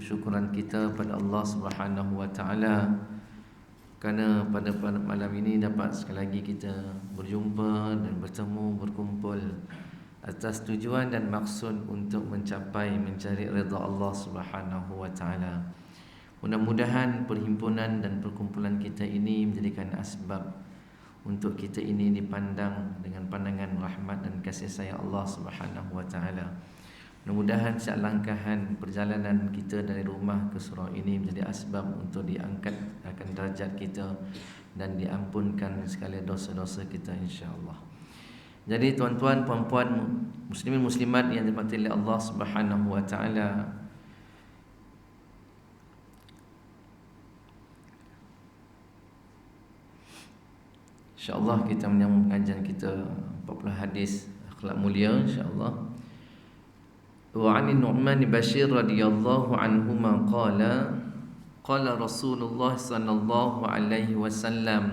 syukuran kita pada Allah Subhanahu wa taala kerana pada malam ini dapat sekali lagi kita berjumpa dan bertemu, berkumpul atas tujuan dan maksud untuk mencari redha Allah Subhanahu wa taala. Mudah-mudahan perhimpunan dan perkumpulan kita ini menjadikan asbab untuk kita ini dipandang dengan pandangan rahmat dan kasih sayang Allah Subhanahu wa taala. Mudah-mudahan setiap langkahan perjalanan kita dari rumah ke surau ini menjadi asbab untuk diangkat akan darjat kita dan diampunkan segala dosa-dosa kita insya-Allah. Jadi tuan-tuan, puan-puan, muslimin muslimat yang dirahmati oleh Allah Subhanahu wa taala, insya-Allah kita menyambung pengajian kita 40 hadis akhlak mulia insya-Allah. وعن النعمان بشير رضي الله عنهما قال رسول الله صلى الله عليه وسلم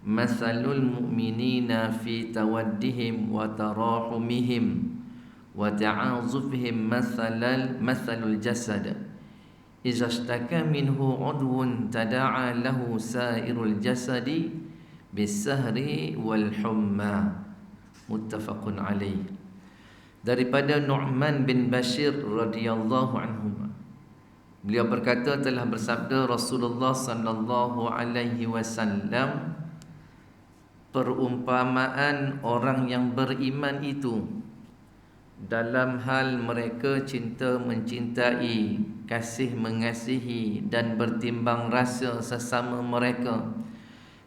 مثل المؤمنين في تودهم وتراحمهم وتعاطفهم مثل الجسد إذا اشتكى منه عضو تداعى له سائر الجسد بالسهر والحمى متفق عليه. Daripada Nu'man bin Bashir radhiyallahu anhu, beliau berkata, telah bersabda Rasulullah sallallahu alaihi wasallam, perumpamaan orang yang beriman itu dalam hal mereka cinta mencintai, kasih mengasihi dan bertimbang rasa sesama mereka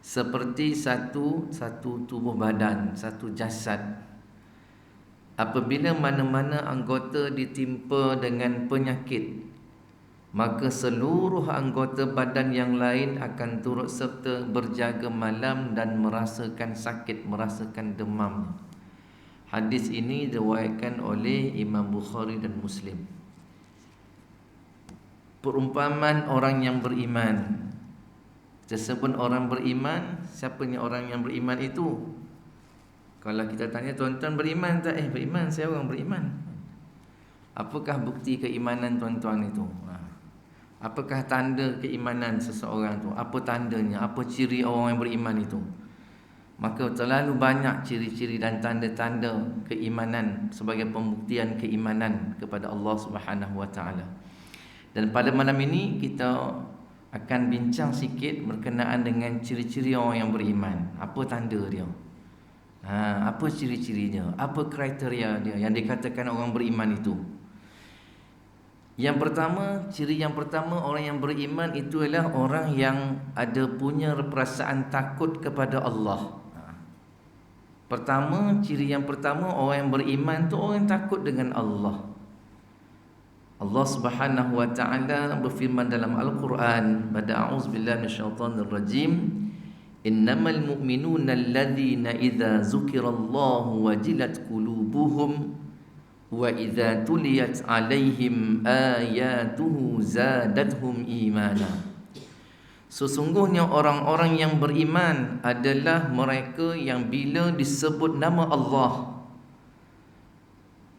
seperti satu tubuh badan, satu jasad. Apabila mana-mana anggota ditimpa dengan penyakit, maka seluruh anggota badan yang lain akan turut serta berjaga malam dan merasakan sakit, merasakan demam. Hadis ini diriwayatkan oleh Imam Bukhari dan Muslim. Perumpamaan orang yang beriman. Kita sebut orang beriman, siapanya orang yang beriman itu? Kalau kita tanya tuan-tuan beriman tak? Beriman, saya orang beriman. Apakah bukti keimanan tuan-tuan itu? Apakah tanda keimanan seseorang itu? Apa tandanya? Apa ciri orang yang beriman itu? Maka terlalu banyak ciri-ciri dan tanda-tanda keimanan sebagai pembuktian keimanan kepada Allah Subhanahu wa taala. Dan pada malam ini kita akan bincang sikit berkenaan dengan ciri-ciri orang yang beriman. Apa tanda dia? Apa ciri-cirinya? Apa kriteria dia yang dikatakan orang beriman itu? Yang pertama, ciri yang pertama orang yang beriman itu adalah orang yang ada punya perasaan takut kepada Allah. Pertama, ciri yang pertama orang yang beriman itu orang yang takut dengan Allah. Allah Subhanahu wa taala berfirman dalam Al-Quran, pada a'udzubillahi minasyaitonir rajim, innamal mu'minuna alladhina idza dzukirallahu wajilat qulubuhum wa idza tuliyat 'alaihim ayatuhu zadatuhum imana. Sesungguhnya orang-orang yang beriman adalah mereka yang bila disebut nama Allah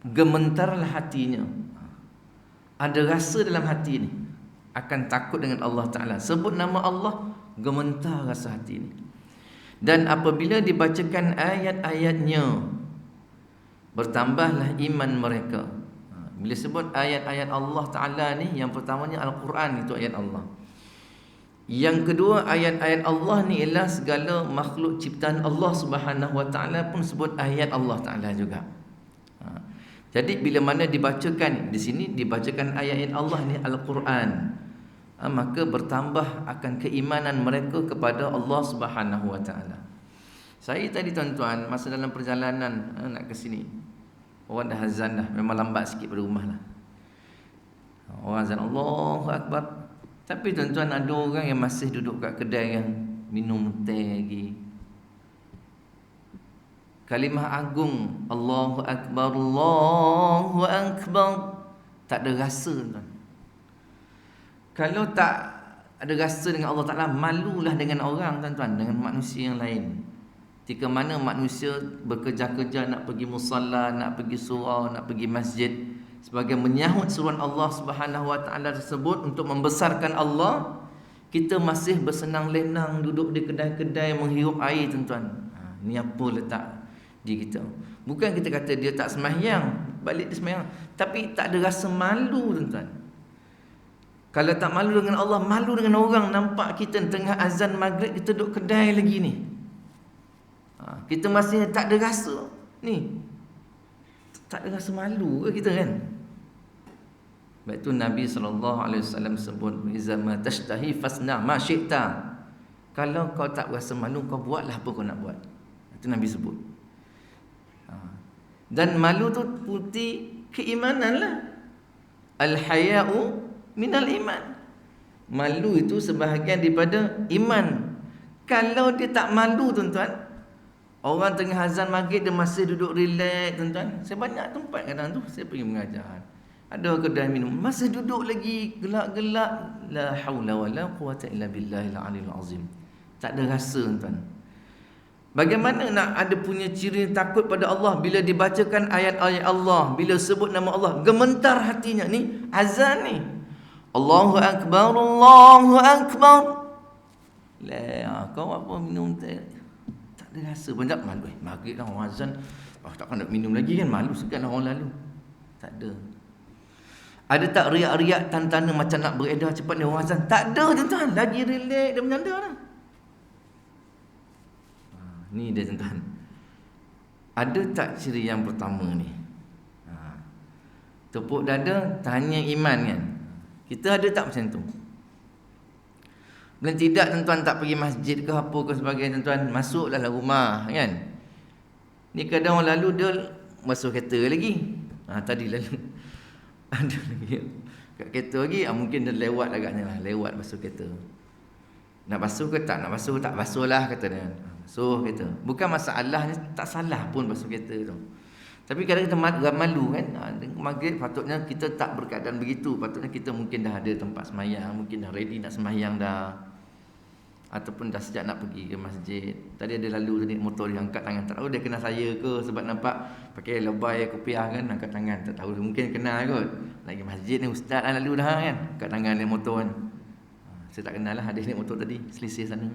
gementarlah hatinya. Ada rasa dalam hati ni akan takut dengan Allah Ta'ala. Sebut nama Allah, gementar rasa hati ni. Dan apabila dibacakan ayat-ayatnya, bertambahlah iman mereka. Bila sebut ayat-ayat Allah Ta'ala ni, yang pertamanya Al-Quran, itu ayat Allah. Yang kedua, ayat-ayat Allah ni ialah segala makhluk ciptaan Allah Subhanahu wa taala pun sebut ayat Allah Ta'ala juga. Jadi bila mana dibacakan, di sini dibacakan ayat-ayat Allah ni Al-Quran, maka bertambah akan keimanan mereka kepada Allah Subhanahu wa taala. Saya tadi tuan-tuan masa dalam perjalanan nak ke sini, orang dah azan dah, memang lambat sikit pada rumah lah. Orang azan Allahu Akbar. Tapi tuan-tuan, ada orang yang masih duduk kat kedai yang minum teh lagi. Kalimah agung Allahu Akbar, Allahu Akbar, tak ada rasa tuan. Kalau tak ada rasa dengan Allah Ta'ala, malulah dengan orang tuan-tuan, dengan manusia yang lain. Ketika mana manusia bekerja-kerja nak pergi musalla, nak pergi surau, nak pergi masjid, sebagai menyahut seruan Allah Subhanahu Wa Taala tersebut untuk membesarkan Allah, kita masih bersenang lenang duduk di kedai-kedai menghirup air tuan-tuan. Ni apa letak di kita? Bukan kita kata dia tak sembahyang, balik dia sembahyang, tapi tak ada rasa malu tuan-tuan. Kalau tak malu dengan Allah, malu dengan orang. Nampak kita tengah azan maghrib, kita duduk kedai lagi ni. Kita masih tak ada rasa ni. Tak ada rasa malu ke kita kan? Baik tu Nabi SAW sebut, "Iza ma tashtahi fasna ma syi'ta." Kalau kau tak rasa malu, kau buatlah apa kau nak buat. Itu Nabi sebut. Dan malu tu putih keimanan lah. Al-haya'u minal iman. Malu itu sebahagian daripada iman. Kalau dia tak malu tuan-tuan, orang tengah azan maghrib dia masih duduk relax tuan-tuan. Saya banyak tempat kadang tu saya pergi mengajar. Ada kedai minum, masih duduk lagi gelak-gelak. La haula wala quwata illa billahil aliyil azim. Tak ada rasa tuan-tuan. Bagaimana nak ada punya ciri takut pada Allah bila dibacakan ayat-ayat Allah, bila sebut nama Allah, gementar hatinya ni azan ni. Allahu akbar, Allahu akbar. La, kau apa minum teh? Tak ada rasa banyak malu. Maghrib dah orang azan, takkan nak minum lagi kan, malu segan orang lalu. Tak ada. Ada tak riak-riak tanda-tanda macam nak beredar cepat ni orang azan? Tak ada tuan-tuan, lagi relax dia menyanda dah. Ni dia tuan-tuan. Ada tak ciri yang pertama ni? Tepuk dada, tanya iman kan? Kita ada tak macam tu? Bila tidak tuan-tuan tak pergi masjid ke apa ke sebagainya tuan-tuan, masuklah dalam rumah kan? Ni kadang orang lalu dia masuk kereta lagi. Tadi lalu ada lagi kat kereta lagi, mungkin dia lewat agaknya lah, lewat basuh kereta. Nak basuh ke tak? Nak basuh tak? Basuhlah kata dia. Basuh kereta. Bukan masalahnya, tak salah pun basuh kereta tu. Tapi kadang kita malu kan. Maghrib patutnya kita tak berkeadaan begitu. Patutnya kita mungkin dah ada tempat semayang, mungkin dah ready nak semayang dah, ataupun dah sejak nak pergi ke masjid. Tadi ada lalu tadi motor dia angkat tangan, tak tahu dia kenal saya ke, sebab nampak pakai lebay kopiah kan, angkat tangan, tak tahu mungkin kenal kot. Lagi masjid ni ustaz lah lalu dah kan, angkat tangan dia motor kan. Saya tak kenal lah hadis naik motor tadi, selisih sana.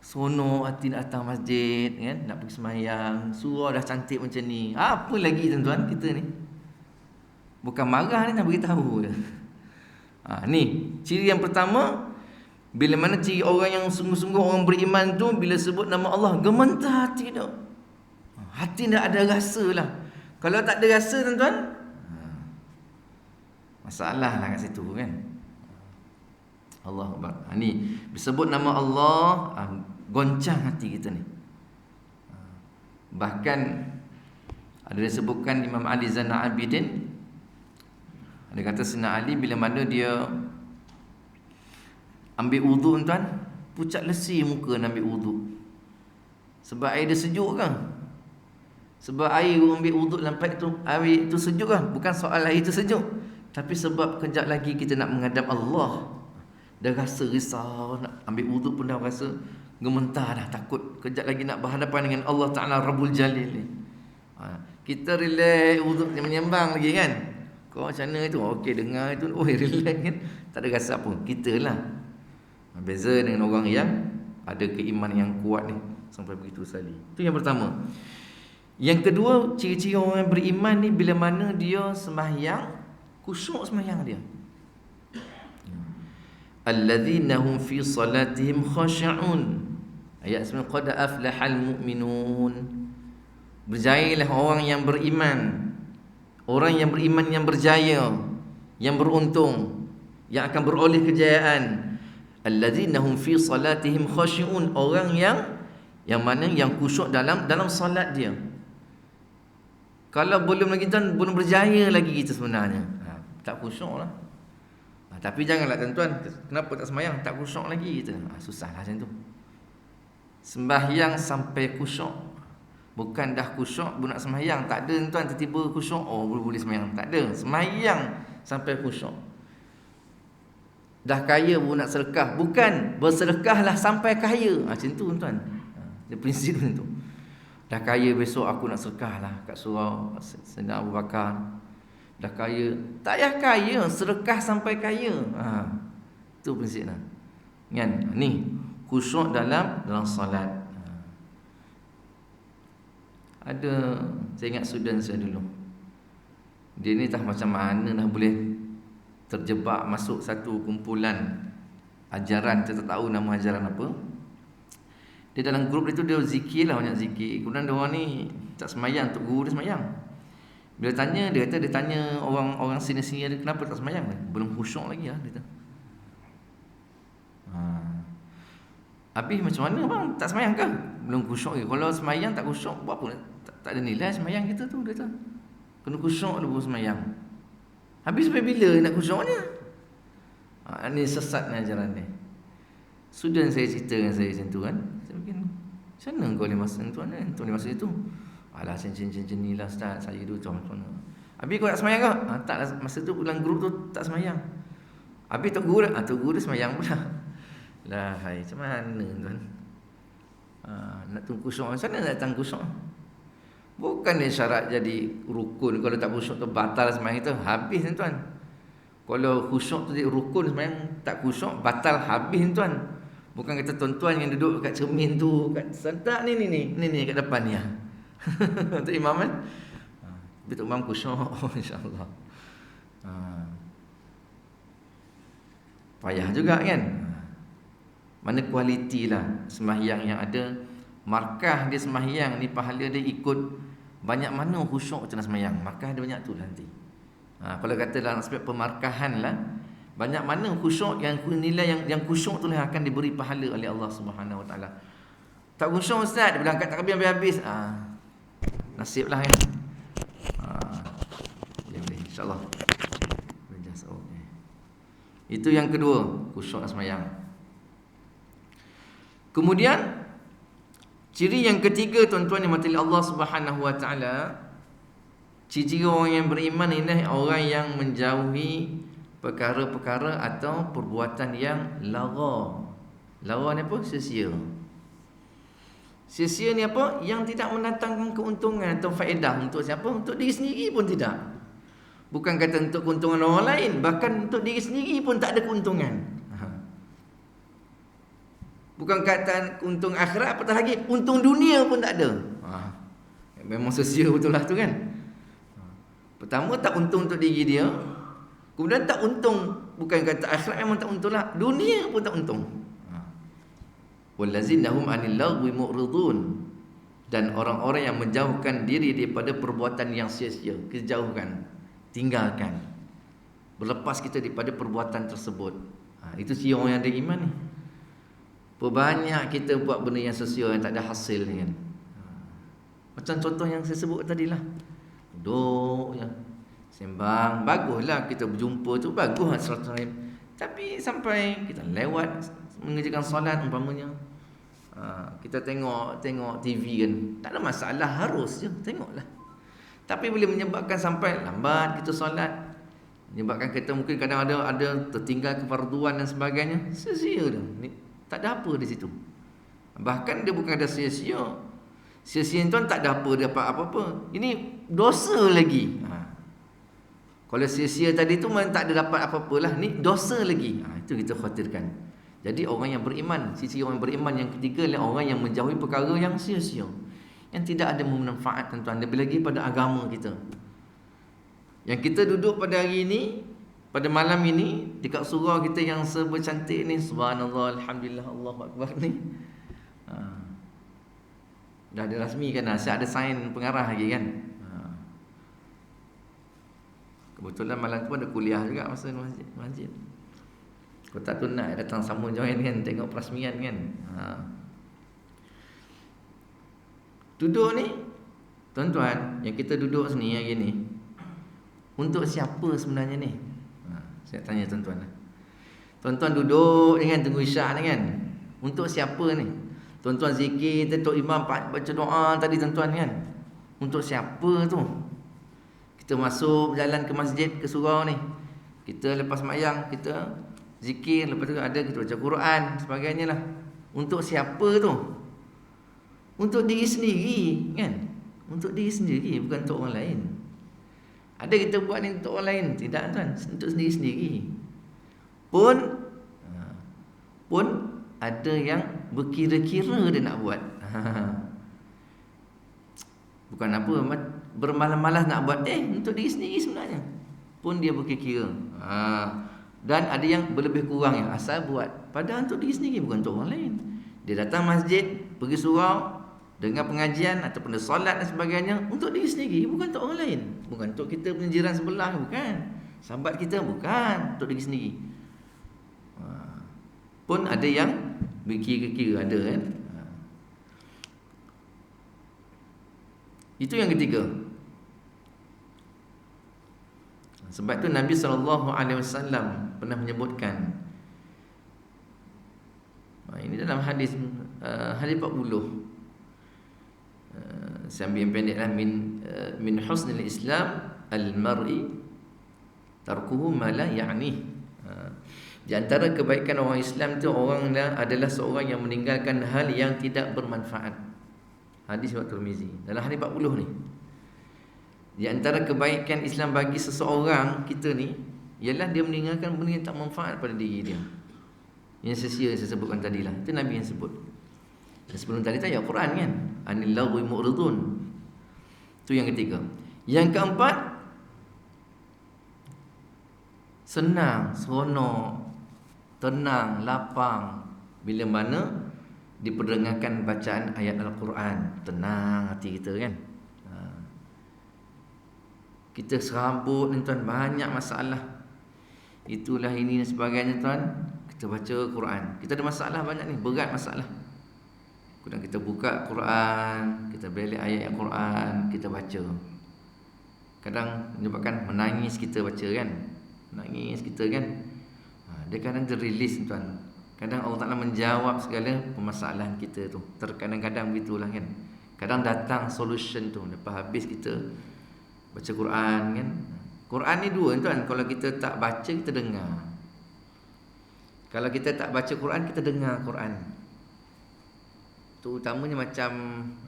Sono hati nak datang masjid kan, nak pergi semayang, surau dah cantik macam ni. Apa lagi tuan-tuan kita ni? Bukan marah ni, nak beritahu je. Ni ciri yang pertama. Bila mana ciri orang yang sungguh-sungguh orang beriman tu, bila sebut nama Allah, gementar hati dia. Hati tak ada rasa lah. Kalau tak ada rasa tuan-tuan, masalah lah kat situ kan. Allah Akbar. Ni disebut nama Allah, goncang hati kita ni. Bahkan ada disebutkan Imam Ali Zainal Abidin, ada kata Sayyidina Ali bila mana dia ambil wuduk tuan, pucat lesi muka nak ambil wuduk. Sebab air dia sejuk kan? Sebab air ambil wuduk lampat tu, air itu sejuk kan? Bukan soal air itu sejuk, tapi sebab kejap lagi kita nak menghadap Allah, dah rasa risau, nak ambil wuduk pun dah rasa gementar dah, takut kejap lagi nak berhadapan dengan Allah Ta'ala Rabbul Jalil ni. Kita relax wuduk menyembang lagi kan? Kau macam mana itu? Okey dengar itu, relax kan? Tak ada rasa apa. Kita lah beza dengan orang yang ada keimanan yang kuat ni sampai begitu sekali. Itu yang pertama. Yang kedua, ciri-ciri orang yang beriman ni bila mana dia sembahyang, khusyuk sembahyang dia. Alladzina hum fi salatihim khashi'un. Ayat 9, qad aflahal mu'minun. Berjayalah orang yang beriman. Orang yang beriman yang berjaya, yang beruntung, yang akan beroleh kejayaan. Alladzina hum fi salatihim khashi'un. Orang yang mana yang khusyuk dalam salat dia. Kalau belum lagi tuan, belum berjaya lagi kita sebenarnya, tak khusyuk lah. Tapi janganlah tuan-tuan, kenapa tak sembahyang, tak khusyuk lagi kita. Susahlah macam tu. Sembahyang sampai khusyuk. Bukan dah khusyuk pun nak sembahyang. Tak ada tuan tiba-tiba khusyuk, boleh sembahyang. Tak ada. Sembahyang sampai khusyuk. Dah kaya pun nak sedekah. Bukan bersedekahlah sampai kaya. Macam tu tuan. Dia prinsip macam tu. Dah kaya besok aku nak sedekah lah kat surau Sayyidina Abu Bakar. Dah kaya, tak payah kaya, sedekah sampai kaya. Itu prinsipnya. Kan? Ni khusyuk dalam solat. Ada, saya ingat student saya dulu. Dia ni tak macam mana dah boleh terjebak masuk satu kumpulan ajaran, saya tak tahu nama ajaran apa. Dia dalam grup dia tu dia zikir lah, banyak zikir. Kemudian dia orang ni tak semayang, untuk guru dia semayang. Bila tanya, dia kata dia tanya orang senior-senior dia, kenapa tak semayang? Belum khusyuk lagi lah, dia kata. Habis macam mana bang, tak semayang ke? Belum khusyuk lagi. Kalau semayang tak khusyuk, buat apa? Tak ada nilai semayang kita tu, dia kata. Kena khusyuk dulu semayang. Habis sampai bila nak khusyuknya? Ini sesat ni ajaran ni. Student saya cerita dengan saya macam tu kan. Saya mungkin, macam mana kau boleh masa tuan kan? Tuan masa itu. Alah cincin-cincin ni lah Ustaz, saya dulu tuan. Habis kau tak semayang ke? Tak lah, masa tu dalam grup tu tak semayang. Habis Tok Guru, Tok Guru semayang pula. Lah hai, macam mana tuan? Nak tunggu khusyuk, macam mana nak datang khusyuk? Bukan dia syarat jadi rukun. Kalau tak khusyuk tu batal semayang itu, habis tuan. Kalau khusyuk tu jadi rukun semayang, tak khusyuk batal habis tuan. Bukan kata tuan-tuan yang duduk kat cermin tu, kat sentak ni kat depan ni. Untuk imam kan? Betul imam khusyuk insya-Allah. Payah juga kan? Mana kualiti lah sembahyang yang ada markah dia sembahyang ni, pahala dia ikut banyak mana khusyuk macam sembahyang. Markah dia banyak tu lah nanti. Kalau kata dalam aspek pemarkahan lah, banyak mana khusyuk, yang nilai yang khusyuk tu lah akan diberi pahala oleh Allah Subhanahu Wa Taala. Tak khusyuk Ustaz, dia bilang kat takbir habis-habis. Nasib lah kan. Ya boleh insya-Allah. Itu yang kedua, khusyuk dalam sembahyang. Kemudian ciri yang ketiga tuan-tuan yang mati Allah Subhanahu Wa Taala, ciri orang yang beriman ini orang yang menjauhi perkara-perkara atau perbuatan yang lara. Lara ni apa? Sia-sia. Sia-sia ni apa? Yang tidak mendatangkan keuntungan atau faedah untuk siapa? Untuk diri sendiri pun tidak. Bukan kata untuk keuntungan orang lain, bahkan untuk diri sendiri pun tak ada keuntungan. Bukan kata untung akhirat, apatah lagi untung dunia pun tak ada. Memang sia-sia betul lah tu kan. Pertama tak untung untuk diri dia, kemudian tak untung, bukan kata akhirat memang tak untung lah, dunia pun tak untung. Wallazina hum 'anil lagwi mu'ridun, dan orang-orang yang menjauhkan diri daripada perbuatan yang sia-sia, kejauhkan, tinggalkan, berlepas kita daripada perbuatan tersebut. Itu ciri orang yang ada iman ni. Perbanyak kita buat benda yang sia-sia, yang tak ada hasil ni kan. Macam contoh yang saya sebut tadi lah, duduk je sembang, baguslah kita berjumpa tu, baguslah silaturahim. Tapi sampai kita lewat mengerjakan solat umpamanya, kita tengok TV kan, tak ada masalah, harus je tengoklah. Tapi boleh menyebabkan sampai lambat kita solat, menyebabkan kita mungkin kadang ada tertinggal kefarduan dan sebagainya. Sia-sia dah. Tak ada apa di situ. Bahkan dia bukan ada sia-sia. Sia-sia tuan tak ada apa-apa. Ini dosa lagi. Kalau sia-sia tadi tu memang tak ada dapat apa-apalah, ni dosa lagi. Itu kita khawatirkan. Jadi orang yang beriman, sisi orang yang beriman yang ketiga adalah orang yang menjauhi perkara yang sia-sia, yang tidak ada manfaat tuan-tuan, lebih lagi pada agama kita. Yang kita duduk pada hari ini, pada malam ini, dekat surau kita yang sebercantik ni, subhanallah, alhamdulillah, Allahu akbar ni, dah ada rasmi kan, saya ada sign pengarah lagi kan. Kebetulan malam tu ada kuliah juga masa masjid. Kau tak tu nak datang sama join kan, tengok perasmian kan. Duduk ni, tuan-tuan, yang kita duduk sini hari ni, untuk siapa sebenarnya ni? Saya tanya tuan-tuan. Tuan-tuan duduk dengan tunggu isyak ni kan, untuk siapa ni? Tuan-tuan zikir, Tok Imam baca doa tadi tuan-tuan kan, untuk siapa tu? Kita masuk berjalan ke masjid, ke surau ni, kita lepas mayang, kita zikir, lepas tu ada kita baca Quran, sebagainya lah. Untuk siapa tu? untuk diri sendiri, kan? Untuk diri sendiri, bukan untuk orang lain. Ada kita buat ni untuk orang lain, tidak tuan, untuk sendiri sendiri. Pun ada yang berkira-kira dia nak buat. Bukan apa, bermalas-malas nak buat, untuk diri sendiri sebenarnya. Pun dia berkira-kira. Dan ada yang berlebih kurang yang asal buat, padahal untuk diri sendiri, bukan untuk orang lain. Dia datang masjid, pergi surau, dengar pengajian ataupun dia solat dan sebagainya untuk diri sendiri, bukan untuk orang lain. Bukan untuk kita punya jiran sebelah, bukan. Sahabat kita, bukan. Untuk diri sendiri. Pun ada yang berkira-kira, ada kan. Itu yang ketiga. Sebab tu Nabi SAW pernah menyebutkan, ini dalam hadis 40, saya ambil yang pendek lah, min husnil Islam al-mar'i tarkuhu ma la ya'ni. Di antara kebaikan orang Islam tu, orang adalah seorang yang meninggalkan hal yang tidak bermanfaat. Hadis riwayat Tirmizi. Dalam hadis 40 ni, di antara kebaikan Islam bagi seseorang kita ni ialah dia meninggalkan benda yang tak manfaat pada diri dia. Yang saya sebutkan tadi lah, itu Nabi yang sebut. Dan sebelum tadi ayat Quran kan, anil lagwi mu'ridun. Itu yang ketiga. Yang keempat, senang, seronok, tenang, lapang bila mana diperdengarkan bacaan ayat Al-Quran. Tenang hati kita kan. Kita serabut ni tuan, banyak masalah, itulah ini dan sebagainya tuan. Kita baca Quran, kita ada masalah banyak ni, berat masalah. Kemudian kita buka Quran, kita belik ayat Al-Quran, kita baca. Kadang menyebabkan menangis kita baca kan. Menangis kita kan. Dia kadang terrelease tuan. Kadang Allah Ta'ala menjawab segala permasalahan kita tu. Terkadang-kadang begitulah kan. Kadang datang solution tu lepas habis kita baca Quran kan. Quran ni dua tuan. Kalau kita tak baca, kita dengar. Kalau kita tak baca Quran, kita dengar Quran. Tu utamanya macam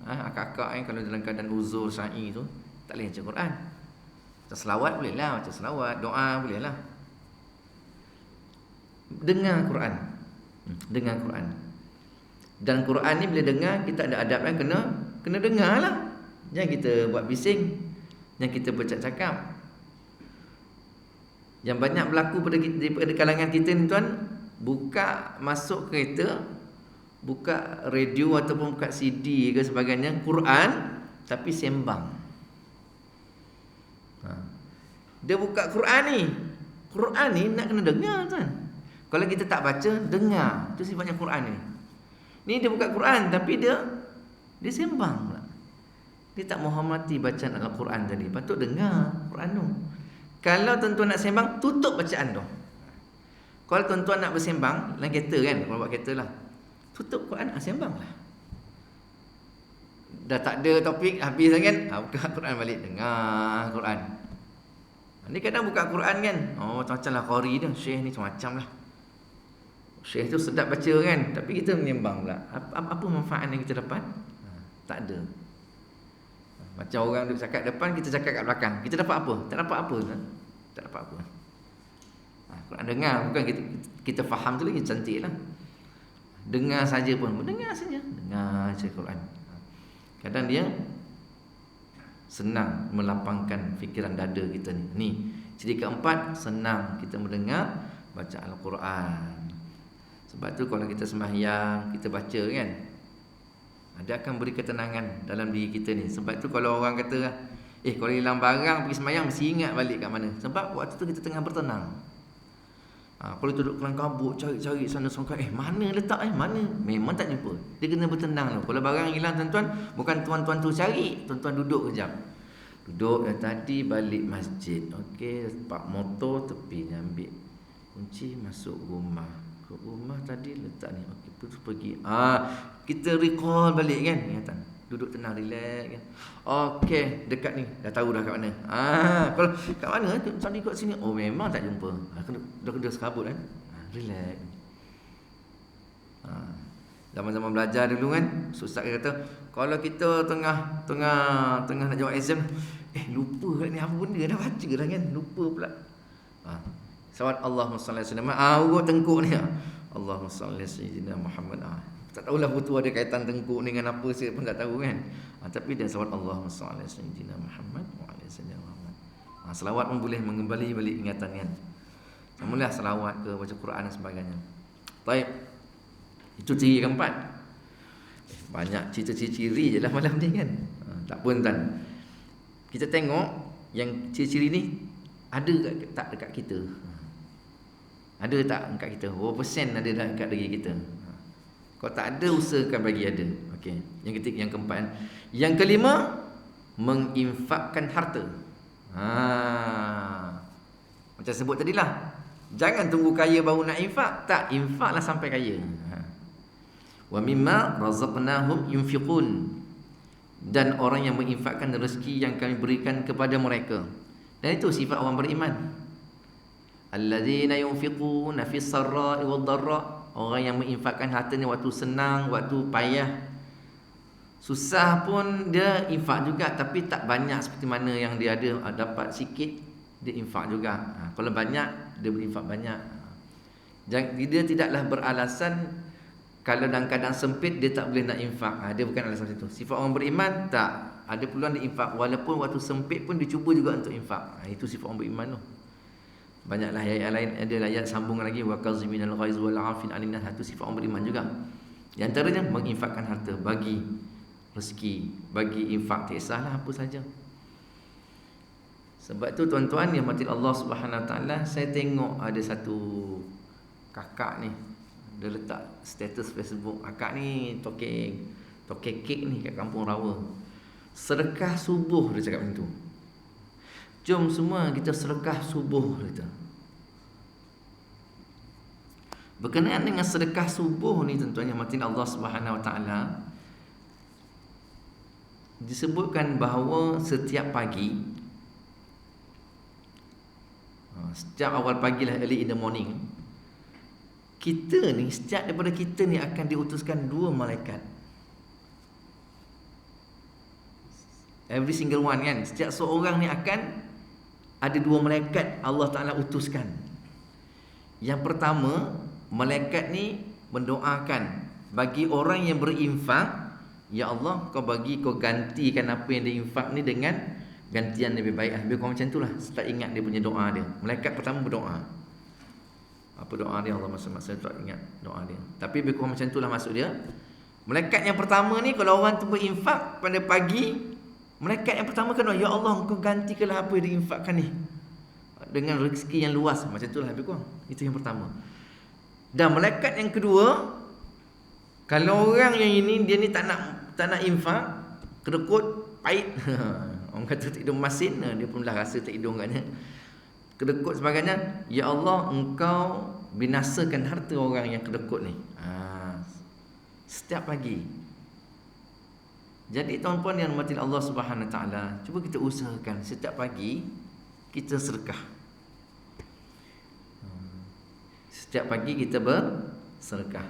akak-akak kalau dalam keadaan uzur syar'i tu tak boleh baca Quran. Baca selawat boleh lah, baca selawat, doa boleh lah. Dengar Quran. Dengar Quran. Dan Quran ni bila dengar, kita ada adab kan, kena dengar lah. Jangan kita buat bising, jangan kita bercakap-cakap. Yang banyak berlaku pada kalangan kita ni tuan, buka masuk kereta, buka radio ataupun buka CD ke sebagainya, Quran tapi sembang. Dia buka Quran ni nak kena dengar tuan. Kalau kita tak baca, dengar. Itu sifatnya Quran ni. Ni dia buka Quran tapi dia sembang pula. Dia tak menghormati bacaan Al-Quran tadi. Patut dengar Quran tu. Kalau tuan-tuan nak sembang, tutup bacaan tu. Kalau tuan-tuan nak bersembang dalam kereta kan, kalau buat kereta lah, tutup Quran, sembang lah. Dah tak ada topik, habis kan, buka Quran balik, dengar Quran. Ni kadang buka Quran kan, macam-macam lah qari dia, syekh ni macam-macam lah. Syekh tu sedap baca kan, tapi kita menyembang pula. Apa manfaat yang kita dapat? Tak ada. Macam orang duduk cakap depan, kita cakap kat belakang. Kita dapat apa? Tak dapat apa kan? Tak dapat apa. Quran dengar, bukan kita faham tu lagi cantik lah. Dengar saja pun, dengar saja. Dengar saja Quran. Kadang dia senang melapangkan fikiran dada kita ni. Ni, ciri keempat, senang kita mendengar baca Al-Quran. Sebab tu kalau kita sembahyang, kita baca kan, dia akan beri ketenangan dalam diri kita ni. Sebab tu kalau orang kata kalau hilang barang pergi sembahyang, mesti ingat balik kat mana. Sebab waktu tu kita tengah bertenang. Kalau duduk kelang kabut, cari-cari sana sana, mana letak mana, memang tak jumpa. Dia kena bertenang tu. Kalau barang hilang tuan-tuan, bukan tuan-tuan tu cari, tuan-tuan duduk kejap. Duduk tadi balik masjid. Okey, pak motor tepi, ambil kunci, masuk rumah. Ke rumah tadi letak ni. Okey, terus pergi. Kita recall balik kan, ingatan. Duduk tenang, relax kan. Okey, dekat ni, dah tahu dah kat mana. Kalau kat mana tadi kat sini, memang tak jumpa. Dah serabut kan. Relax. Zaman-zaman belajar dulu kan, ustaz kata, Kalau kita tengah nak jawab exam, lupa ni apa benda dah baca dah kan, lupa pula. Salawat Allahumma salli alaihi wasallam. Urut tengkuk ni. Allahumma salli sayyidina Muhammad. Tak tahulah betul ada kaitan tengkuk ni dengan apa, saya pun tak tahu kan. Tapi dia salawat Allahumma salli sayyidina Muhammad wa ala sayyidina Muhammad. Selawat pun boleh mengembali balik ingatan kan. Mulalah selawat ke, baca Quran dan sebagainya. Baik. Itu ciri keempat. Banyak ciri-ciri je lah malam ni kan. Tak pun tuan. Kita tengok yang ciri-ciri ni ada tak dekat kita. Ada tak dekat kita? Berapa persen ada dekat diri kita? Kalau tak ada, usahakan bagi ada. Okey. Yang ketiga, yang keempat. Yang kelima, menginfakkan harta. Macam sebut tadilah. Jangan tunggu kaya baru nak infak. Tak, infaklah sampai kaya. Wa mimma razaqnahum yunfiqun. Dan orang yang menginfakkan rezeki yang kami berikan kepada mereka. Dan itu sifat orang beriman. Alladzina yunfiquna fis sarra'i wad dharra. Orang yang menginfakkan hartanya waktu senang, waktu payah, susah pun dia infak juga, tapi tak banyak seperti mana yang dia ada. Dapat sikit dia infak juga. Kalau banyak dia berinfak banyak. Dia tidaklah beralasan kalau dalam keadaan sempit dia tak boleh nak infak. Dia bukan alasan itu. Sifat orang beriman tak, ada peluang dia infak, walaupun waktu sempit pun dia cuba juga untuk infak. Itu sifat orang beriman tu. Banyaklah ayat lain, ada ayat sambung lagi, wa kaziminal ghaiz wal 'afin 'anil nas. Itu sifat orang beriman juga. Di antaranya menginfakkan harta, bagi rezeki, bagi infak, tak kisahlah apa saja. Sebab tu tuan-tuan yang mati Allah Subhanahu Wa Taala, saya tengok ada satu kakak ni, dia letak status Facebook. Kakak ni tokek kek ni kat Kampung Rawa. Sedekah subuh, dia cakap macam tu. Jom semua kita sedekah subuh, kata. Berkenaan dengan sedekah subuh ni tuan-tuan yang mati Allah Subhanahu Wa Taala, disebutkan bahawa setiap pagi, setiap awal pagi lah, early in the morning, kita ni, setiap daripada kita ni akan diutuskan 2 malaikat. Every single one kan, setiap seorang ni akan ada 2 malaikat Allah Ta'ala utuskan. Yang pertama, malaikat ni mendoakan bagi orang yang berinfak, ya Allah, kau bagi, kau gantikan apa yang dia infak ni dengan gantian lebih baik. Lebih kurang macam itulah. Setelah ingat dia punya doa dia. Malaikat pertama berdoa. Apa doa dia? Allah masa-masa tak ingat doa dia. Tapi lebih kurang macam itulah maksud dia. Malaikat yang pertama ni, kalau orang tu berinfak pada pagi, malaikat yang pertama kena, ya Allah, engkau gantikanlah apa yang diinfakkan ni dengan rezeki yang luas. Macam itulah lebih kurang. Itu yang pertama. Dan malaikat yang kedua, kalau orang yang ini, dia ni tak nak infak, kedekut, pahit. Orang kata tak hidung masin, dia pun dah rasa tak hidung katnya. Kedekut sebagainya, ya Allah, engkau binasakan harta orang yang kedekut ni. Setiap pagi. Jadi tuan-puan yang dirahmati Allah Subhanahu Wa Taala, cuba kita usahakan setiap pagi kita sedekah. Setiap pagi kita bersedekah.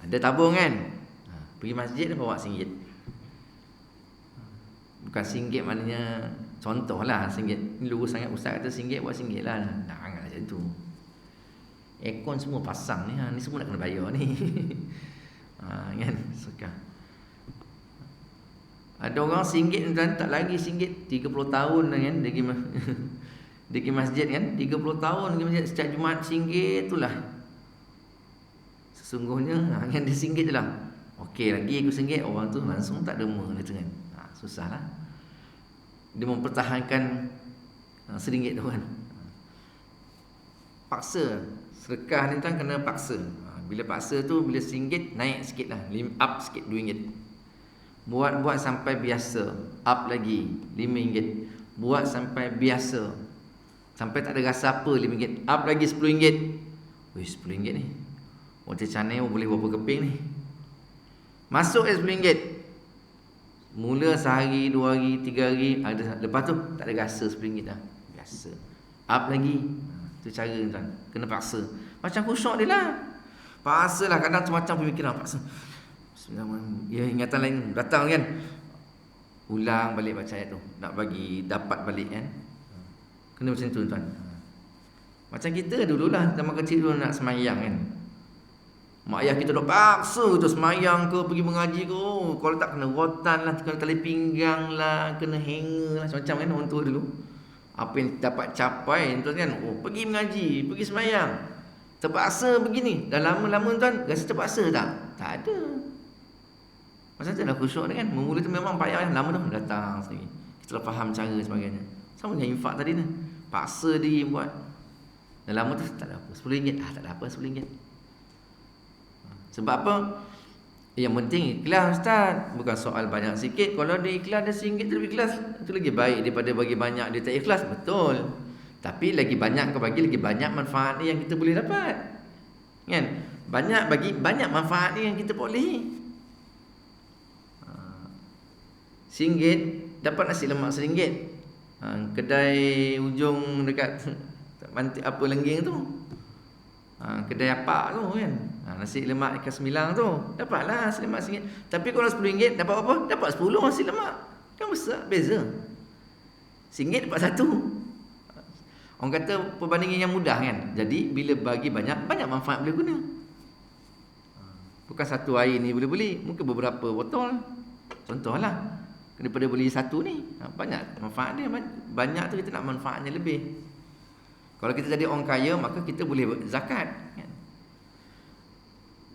Ada tabung kan? Pergi masjid dia bawa RM1. Bukan RM1 maknanya contohlah RM1. Ni lurus sangat, ustaz kata RM1 buat RM1 lah. Jangan macam tu. Aircon semua pasang ni, ni semua nak kena bayar ni. Kan? Sedekah. Ada orang RM1 dan tak lagi RM1, 30 tahun kan dia pergi masjid kan, 30 tahun pergi masjid, setiap Jumaat RM1 itulah. Sesungguhnya kan dia RM1 je lah. Okey lagi aku RM1, orang tu langsung tak derma dia tu kan. Susahlah. Dia mempertahankan RM1 tu kan. Paksa. Sedekah ni kan kena paksa. Bila paksa tu, bila RM1 naik sikit lah, up sikit RM2. Buat sampai biasa, up lagi RM5. Buat sampai biasa, sampai tak ada rasa apa, RM5. Up lagi RM10. Wih, RM10 ni Water canai boleh berapa keping ni. Masuk RM10. Mula sehari, 2 hari, 3 hari ada, lepas tu tak ada rasa RM10 dah. Biasa. Up lagi. Tu cara tuan. Kena paksa. Macam khusyuk dia lah. Paksa lah, kadang macam pemikiran paksa. Ya, ingatan lain datang kan. Ulang balik baca ayat tu, nak bagi dapat balik kan. Kena macam tu tuan. Macam kita dululah zaman kecil dulu nak semayang kan. Mak ayah kita dok paksa tu semayang ke, pergi mengaji ke. Kalau tak kena rotan lah, kena tali pinggang lah, kena hanger lah, macam kan orang tua dulu. Apa yang dapat capai tuan kan, pergi mengaji, pergi semayang. Terpaksa begini. Dah lama-lama tuan, rasa terpaksa tak? Tak ada. Macam tu lah khusyuk ni kan. Memula tu memang payah, lama dah datang sendiri. Kita dah faham cara sebagainya. Sama macam infak tadi ni, paksa diri buat. Dah lama tu tak ada apa, RM10. Tak ada apa RM10. Sebab apa? Yang penting ikhlas ustaz. Bukan soal banyak sikit. Kalau dia ikhlas dia RM1 tu lebih ikhlas, itu lagi baik daripada bagi banyak dia tak ikhlas. Betul. Tapi lagi banyak kau bagi, lagi banyak manfaat yang kita boleh dapat. Kan? Banyak bagi, banyak manfaat yang kita boleh. RM1 dapat nasi lemak RM1. Kedai ujung dekat apa Lengging tu, kedai apa tu kan, nasi lemak ikan semilang tu, dapatlah nasi lemak RM1. Tapi kalau RM10 dapat apa? Dapat 10 nasi lemak. Kan besar beza. RM1 dapat 1. Orang kata perbandingan yang mudah kan. Jadi bila bagi banyak, banyak manfaat boleh guna. Bukan satu air ni boleh beli, mungkin beberapa botol. Contohlah, daripada beli satu ni, banyak manfaat dia. Banyak tu kita nak manfaatnya lebih. Kalau kita jadi orang kaya, maka kita boleh zakat kan?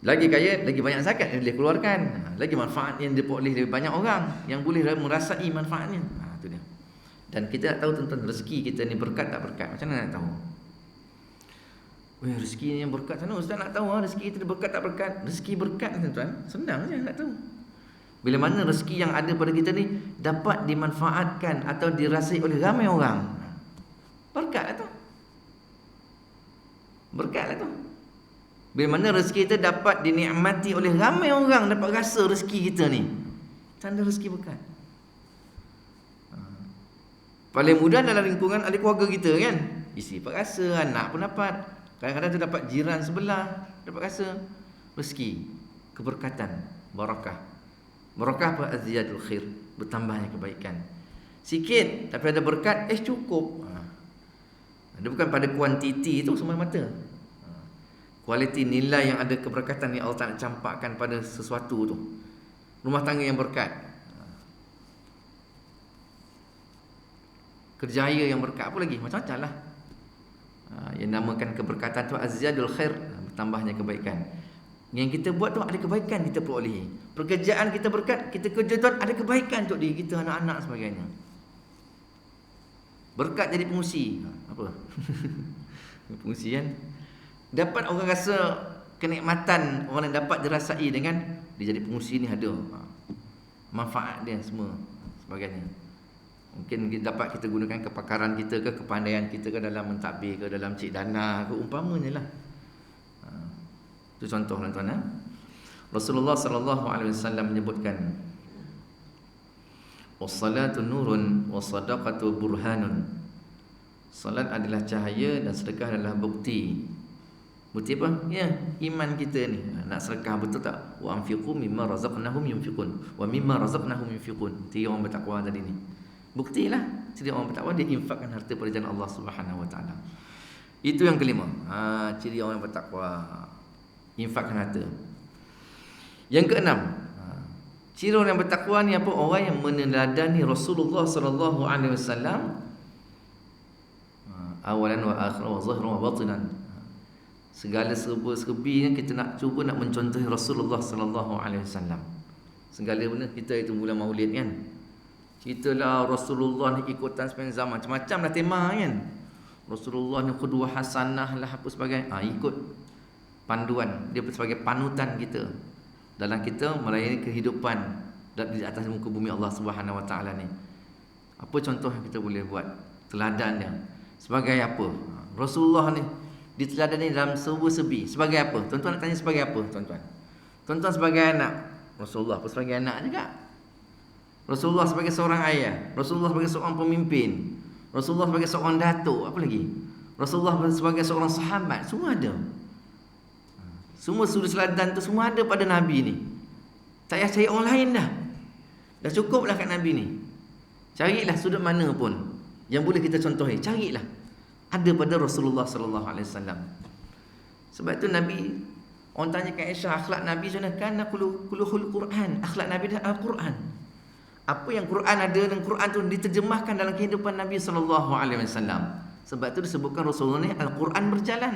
Lagi kaya, lagi banyak zakat yang boleh keluarkan. Lagi manfaat yang diperoleh lebih banyak orang yang boleh merasai manfaatnya. Itu dia. Dan kita nak tahu tentang rezeki kita ni berkat tak berkat. Macam mana nak tahu? Weh, rezeki ni yang berkat sana, ustaz nak tahu rezeki kita berkat tak berkat. Rezeki berkat ni tuan, senang je nak tahu. Bila mana rezeki yang ada pada kita ni dapat dimanfaatkan atau dirasai oleh ramai orang, berkatlah tu. Berkatlah tu. Bila mana rezeki kita dapat dinikmati oleh ramai orang, dapat rasa rezeki kita ni, tanda rezeki berkat. Paling mudah dalam lingkungan ahli keluarga kita kan. Isteri dapat rasa, anak pun dapat. Kadang-kadang tu dapat jiran sebelah dapat rasa rezeki, keberkatan, barakah. Barakah apa? Aziyadul khair, bertambahnya kebaikan. Sikit tapi ada berkat, cukup. Dia bukan pada kuantiti itu semua mata. Kualiti nilai yang ada keberkatan yang Allah Ta'ala campakkan pada sesuatu tu. Rumah tangga yang berkat, kerjaya yang berkat, apa lagi? Macam-macam lah. Yang namakan keberkatan tu aziyadul khair, bertambahnya kebaikan. Yang kita buat tu ada kebaikan kita peroleh. Pekerjaan kita berkat, kita kerja tu ada kebaikan untuk diri kita, anak-anak sebagainya. Berkat jadi pengusi. Apa? Pengusi kan? Dapat orang rasa kenikmatan, orang yang dapat dirasai dengan dia jadi pengusi ni ada manfaat dia semua sebagainya. Mungkin dapat kita gunakan kepakaran kita ke, kepandaian kita ke dalam mentadbir ke, dalam cik dana ke, umpamanya lah. Itu contoh tuan-tuan. Rasulullah sallallahu alaihi wasallam menyebutkan, was-salatu nurun was-sadaqatu burhanun. Salat adalah cahaya dan sedekah adalah bukti. Bukti apa? Ya, iman kita ni. Nak sedekah betul tak? Wa anfiqu mimma razaqnahum yunfiqun wa mimma razaqnahum yunfiqun. Tiga orang bertakwa tadi ni. Buktilah ciri orang bertakwa, dia infakkan harta pada jalan Allah Subhanahu wa taala. Itu yang kelima. Ciri orang yang bertakwa, infakkan harta. Yang keenam, ciri orang yang bertakwa ni apa? Orang yang meneladani Rasulullah sallallahu alaihi wasallam awalan wa akhiran wa zahiran wa batinan. Segala serba-serbinya kita nak cuba nak mencontohi Rasulullah sallallahu alaihi wasallam. Segala benda kita itu mula maulid kan. Ceritalah Rasulullah ni ikutan sepanjang zaman, macam-macam lah tema kan. Rasulullah ni qudwah hasanah lah apa sebagainya. Ikut panduan dia sebagai panutan kita dalam kita melayani kehidupan di atas muka bumi Allah Subhanahu wa taala ni. Apa contoh yang kita boleh buat? Teladan dia. Sebagai apa? Rasulullah ni diteladani dalam serba-serbi. Sebagai apa? Tuan-tuan nak tanya sebagai apa, tuan-tuan? Tuan-tuan sebagai anak, Rasulullah pun sebagai anak juga. Rasulullah sebagai seorang ayah, Rasulullah sebagai seorang pemimpin, Rasulullah sebagai seorang datuk, apa lagi? Rasulullah sebagai seorang sahabat, semua ada. Semua sudut teladan tu semua ada pada Nabi ni. Tak payah cari orang lain dah. Dah cukuplah kat Nabi ni. Carilah sudut mana pun yang boleh kita contohi, carilah. Ada pada Rasulullah sallallahu alaihi wasallam. Sebab tu Nabi, orang tanya kat Aisyah, akhlak Nabi macam mana? Kan kuluhul Quran. Akhlak Nabi dah Al-Quran. Apa yang Quran ada dan Quran tu diterjemahkan dalam kehidupan Nabi sallallahu alaihi wasallam. Sebab tu disebutkan Rasulullah ni Al-Quran berjalan.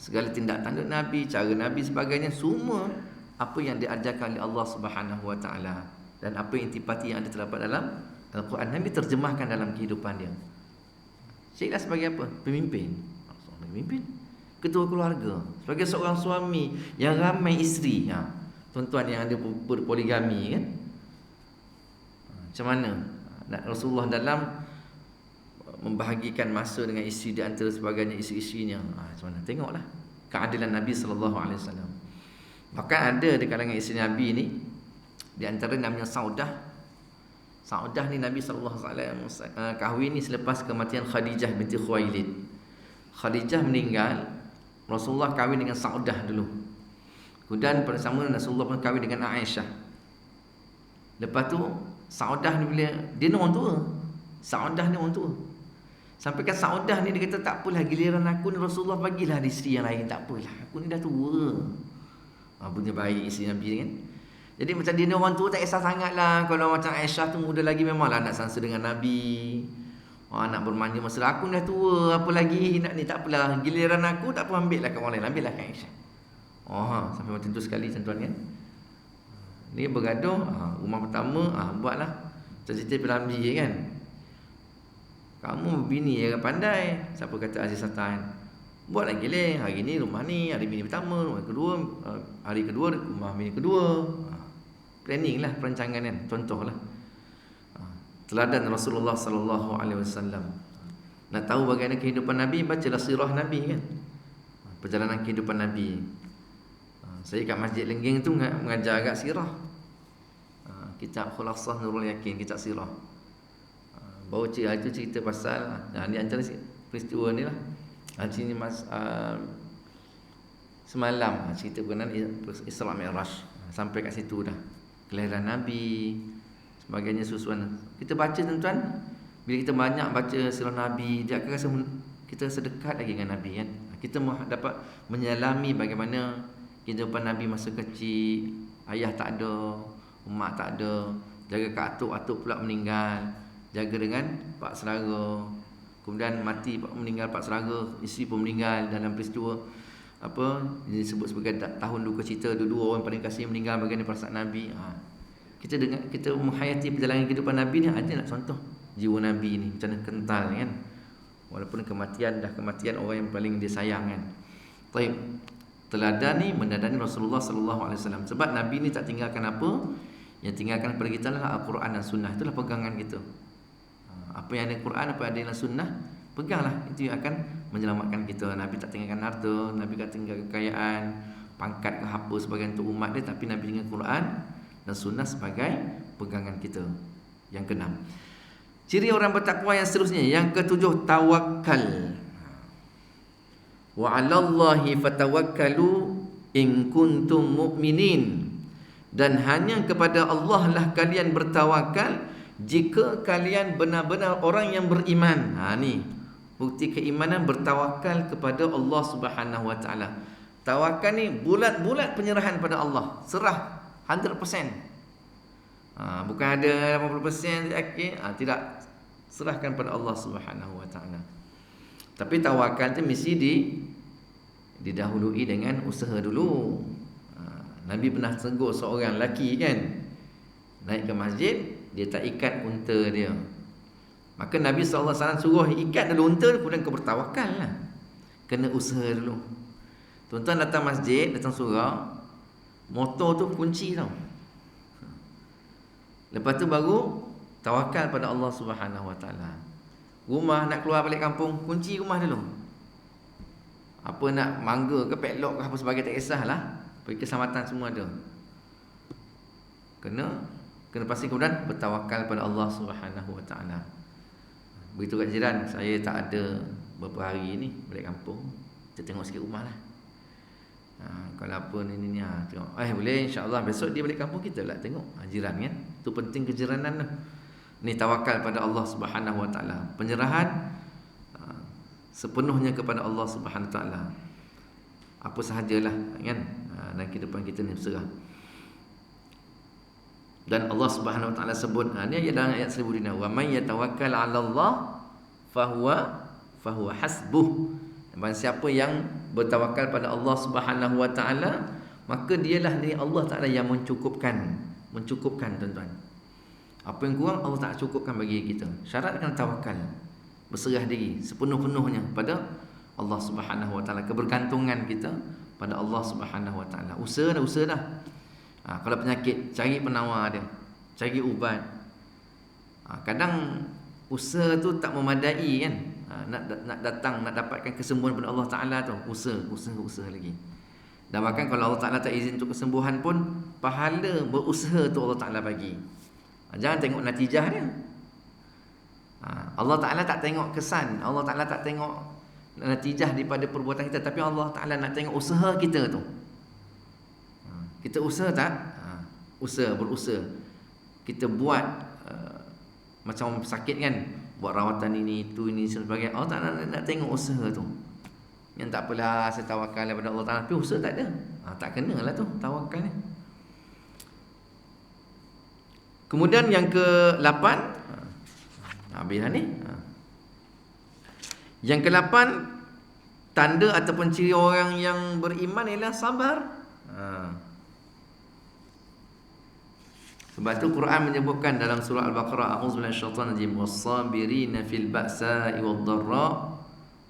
Segala tindak tanduk Nabi, cara Nabi sebagainya, semua apa yang diajarkan oleh Allah Subhanahu wa taala dan apa intipati yang ada terdapat dalam Al-Quran, Nabi terjemahkan dalam kehidupan dia. Syekh sebagai apa? Pemimpin. Pemimpin, ketua keluarga, sebagai seorang suami yang ramai isteri. Tuan-tuan yang ada berpoligami kan, macam mana Rasulullah dalam membahagikan masa dengan isteri di antara sebagainya isteri-isterinya. Macam mana? Tengoklah keadilan Nabi sallallahu alaihi wasallam. Bahkan ada di kalangan isteri Nabi ni, di antara namanya Saudah. Saudah ni Nabi sallallahu alaihi wasallam kahwin ni selepas kematian Khadijah binti Khuwailid. Khadijah meninggal, Rasulullah kahwin dengan Saudah dulu. Kemudian pada zaman Rasulullah pun kahwin dengan Aisyah. Lepas tu Saudah ni bila dia ni orang tua. Saudah ni orang tua. Sampai kan Saudah ni dia kata, tak apalah, giliran aku ni Rasulullah bagilah di isteri yang lain, tak apalah, aku ni dah tua. Punya baik isteri Nabi kan. Jadi macam dia ni orang tua, tak kisah sangat lah. Kalau macam Aisyah tu muda lagi, memanglah nak sangsa dengan Nabi, nak bermanja mesra. Aku dah tua, apa lagi nak ni, tak apalah, giliran aku tak apa, ambil lah kat orang lain, ambil lah kat Aisyah. Sampai macam tu sekali tuan-tuan kan. Ni bergaduh, rumah pertama, buatlah cerita Piramli kan. Kamu bini yang pandai, siapa kata Aziz Satan, buat lagi leh. Hari ni rumah ni, hari bini pertama, rumah kedua, hari kedua rumah bini kedua. Planning lah, perancangan kan, contoh lah. Teladan Rasulullah sallallahu alaihi wasallam. Nak tahu bagaimana kehidupan Nabi, bacalah sirah Nabi kan. Perjalanan kehidupan Nabi. Saya kat Masjid Lenggeng tu mengajar agak sirah. Kitab Khulasah Nurul Yakin, kitab sirah. Baru cerita pasal ni antara peristiwa ni lah. Sini semalam cerita berkenaan Isra Mi'raj. Sampai kat situ dah. Kelahiran Nabi, sebagainya, susuan. Kita baca tuan-tuan, bila kita banyak baca sirah Nabi, dia akan rasa kita sedekat lagi dengan Nabi kan. Kita dapat menyelami bagaimana kehidupan Nabi masa kecil. Ayah tak ada, mak tak ada, jaga kat atuk pula meninggal, jaga dengan pak saudara. Kemudian mati, meninggal pak saudara, isteri pun meninggal dalam peristiwa apa disebut sebagai tahun duka cita. Dua orang paling kasih meninggal, bagaimana perasaan Nabi. Kita menghayati perjalanan kehidupan Nabi ni, ada nak contoh jiwa Nabi ni macam mana kental kan. Walaupun kematian orang yang paling dia sayang kan. Baik. Teladan ni mendadani Rasulullah sallallahu alaihi wasallam. Sebab Nabi ni tak tinggalkan apa, yang tinggalkan kepada kita lah Al-Quran dan Sunnah. Itulah pegangan kita. Apa yang ada Quran, apa yang ada dalam Sunnah, peganglah. Itu yang akan menyelamatkan kita. Nabi tak tinggalkan harta, Nabi tak tinggalkan kekayaan, pangkat ke apa sebagai untuk umat dia, tapi Nabi tinggalkan Quran dan Sunnah sebagai pegangan kita. Yang keenam, ciri orang bertakwa yang seterusnya. Yang ketujuh, tawakal. Wa 'alallahi fatawakkalu in kuntum mu'minin. Dan hanya kepada Allah lah kalian bertawakal jika kalian benar-benar orang yang beriman. Ni bukti keimanan, bertawakal kepada Allah Subhanahu wa taala. Tawakal ni bulat-bulat penyerahan pada Allah, serah 100%. Bukan ada 80% yakin, tidak, serahkan pada Allah Subhanahu wa taala. Tapi tawakal tu mesti didahului dengan usaha dulu. Nabi pernah tegur seorang lelaki kan, naik ke masjid, dia tak ikat unta dia. Maka Nabi SAW suruh ikat dulu unta, kemudian kau bertawakal lah. Kena usaha dulu. Tuan-tuan datang masjid, datang surau, motor tu kunci tau. Lepas tu baru tawakal pada Allah Subhanahu wa taala. Rumah nak keluar balik kampung, kunci rumah dulu. Apa nak mangga ke padlock ke apa sebagainya, tak kisahlah. Bagi keselamatan semua ada. Kena pasti kemudian bertawakal pada Allah Subhanahu wa taala. Begitu kat jiran, saya tak ada beberapa hari ni balik kampung, kita tengok sikit rumah lah. Kalau apa ni tengok. Boleh insya-Allah besok dia balik kampung kita lah tengok jiran kan. Tu penting kejiranan tu. Ni tawakal pada Allah Subhanahu Wa Taala. Penyerahan sepenuhnya kepada Allah Subhanahu Wa Taala. Apa sahajalah kan dalam kehidupan kita ni berserah. Dan Allah Subhanahu Wa Taala sebut ni dalam ayat 1000 wa may yatawakkal 'ala Allah fahuwa hasbuh. Barang siapa yang bertawakal pada Allah Subhanahu Wa Taala, maka dialah ni Allah Taala yang mencukupkan tuan-tuan. Apa yang kurang Allah tak cukupkan bagi kita. Syarat kena tawakal, berserah diri sepenuh-penuhnya pada Allah Subhanahu Wa Taala. Kebergantungan kita pada Allah Subhanahu Wa Taala. Usaha dah. Kalau penyakit, cari penawar dia, cari ubat. Kadang usaha tu tak memadai kan. Nak datang, nak dapatkan kesembuhan pada Allah Ta'ala tu, usaha lagi. Dan bahkan kalau Allah Ta'ala tak izin untuk kesembuhan pun, pahala berusaha tu Allah Ta'ala bagi. Jangan tengok natijah dia. Allah Ta'ala tak tengok kesan, Allah Ta'ala tak tengok natijah daripada perbuatan kita, tapi Allah Ta'ala nak tengok usaha kita tu. Kita usaha tak? Berusaha. Kita buat macam sakit kan, buat rawatan ini, itu, ini sebagainya. Allah Ta'ala nak tengok usaha tu. Yang tak apalah, saya tawakal kepada Allah Ta'ala, tapi usaha tak ada. Tak kenalah tu tawakal ni. Kemudian yang ke-8, habis dah ni. Yang ke-8, tanda ataupun ciri orang yang beriman ialah sabar. Sebab itu Quran menyebutkan dalam surah Al-Baqarah, a'udzubillahi minasyaitonir rajim, was-sabirina fil ba'sa'i wad-dharra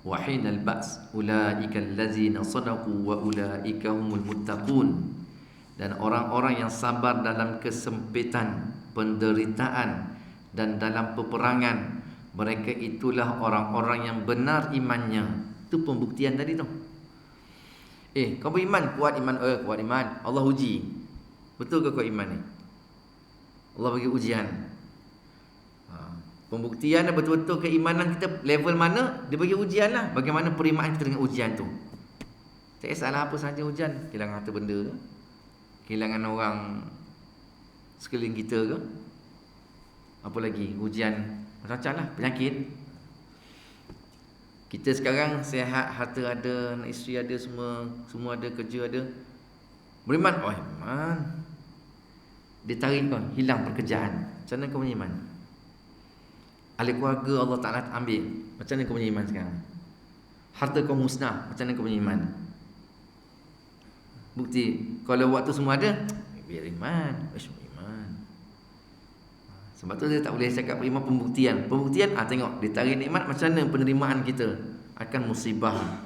wa hinal ba's ulaika allazina sadaqu wa ulaika humul muttaqun. Dan orang-orang yang sabar dalam kesempitan, penderitaan dan dalam peperangan, mereka itulah orang-orang yang benar imannya. Itu pembuktian tadi tu. Kau beriman, kuat iman. Allah uji. Betul ke kau iman ni? Allah bagi ujian. Pembuktian dan betul-betul keimanan kita level mana, dia bagi ujian lah. Bagaimana perimaan kita dengan ujian tu. Tak kisahlah apa sahaja ujian. Kehilangan harta benda ke, kehilangan orang sekeliling kita ke, apa lagi, ujian macam-macam lah, penyakit. Kita sekarang sihat, harta ada, anak isteri ada, semua ada, kerja ada. Beriman, iman. Dia tarik kau, hilang pekerjaan. Macam mana kau punya iman? Ahli keluarga Allah Ta'ala ambil. Macam mana kau punya iman sekarang? Harta kau musnah. Macam mana kau punya iman? Bukti, kalau waktu semua ada, biar iman. Iman. Sebab tu dia tak boleh cakap beriman pembuktian. Pembuktian, tengok, dia tarik nikmat. Macam mana penerimaan kita akan musibah?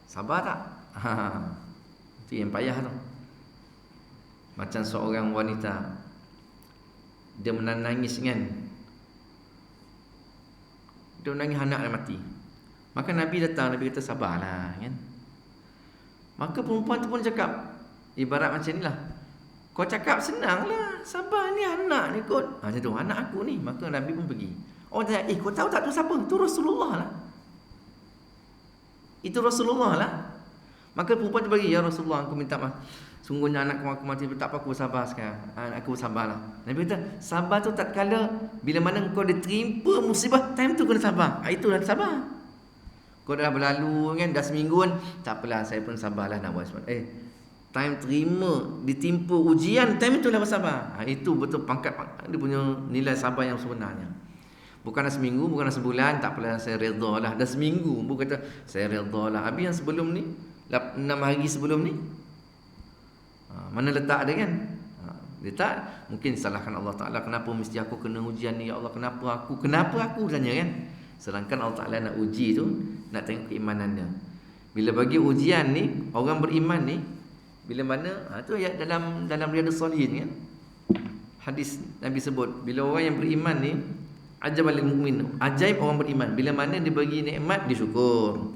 Sabar tak? Itu yang payah tu. Macam seorang wanita, dia menangis kan, dia menangis anak dia mati. Maka Nabi datang, Nabi kata sabarlah kan. Maka perempuan tu pun cakap, ibarat macam ni lah, kau cakap senang lah, sabar ni anak ni kot. Macam tu, anak aku ni. Maka Nabi pun pergi. Orang tanya, kau tahu tak tu siapa? Tu Rasulullah lah. Itu Rasulullah lah. Maka perempuan tu bagi, ya Rasulullah, aku minta maaf, sungguhnya anak aku mati, tak apa, aku bersabar sekarang. Aku bersabarlah. Nabi kata, sabar tu tak kala bila mana kau diterima musibah, time tu kena sabar. Itulah sabar. Kau dah berlalu kan, dah seminggu kan, tak apalah, saya pun sabarlah nak buat sebab. Time terima, ditimpa ujian, time itulah bersabar. Itu betul pangkat dia punya nilai sabar yang sebenarnya. Bukan dah seminggu, bukan dah sebulan, tak apalah, saya redha lah. Dah seminggu, bukan kata saya redha lah. Habis yang sebelum ni, 6 hari sebelum ni, mana letak dia kan? Dia tak, mungkin salahkan Allah Ta'ala. Kenapa mesti aku kena ujian ni? Ya Allah, kenapa aku tanya kan? Sedangkan Allah Ta'ala nak uji tu, nak tengok keimanannya. Bila bagi ujian ni, orang beriman ni, bila mana, tu ya dalam Riyadhus Shalihin kan, hadis Nabi sebut, bila orang yang beriman ni, ajabal mu'min, ajaib orang beriman. Bila mana dia bagi nikmat, dia syukur.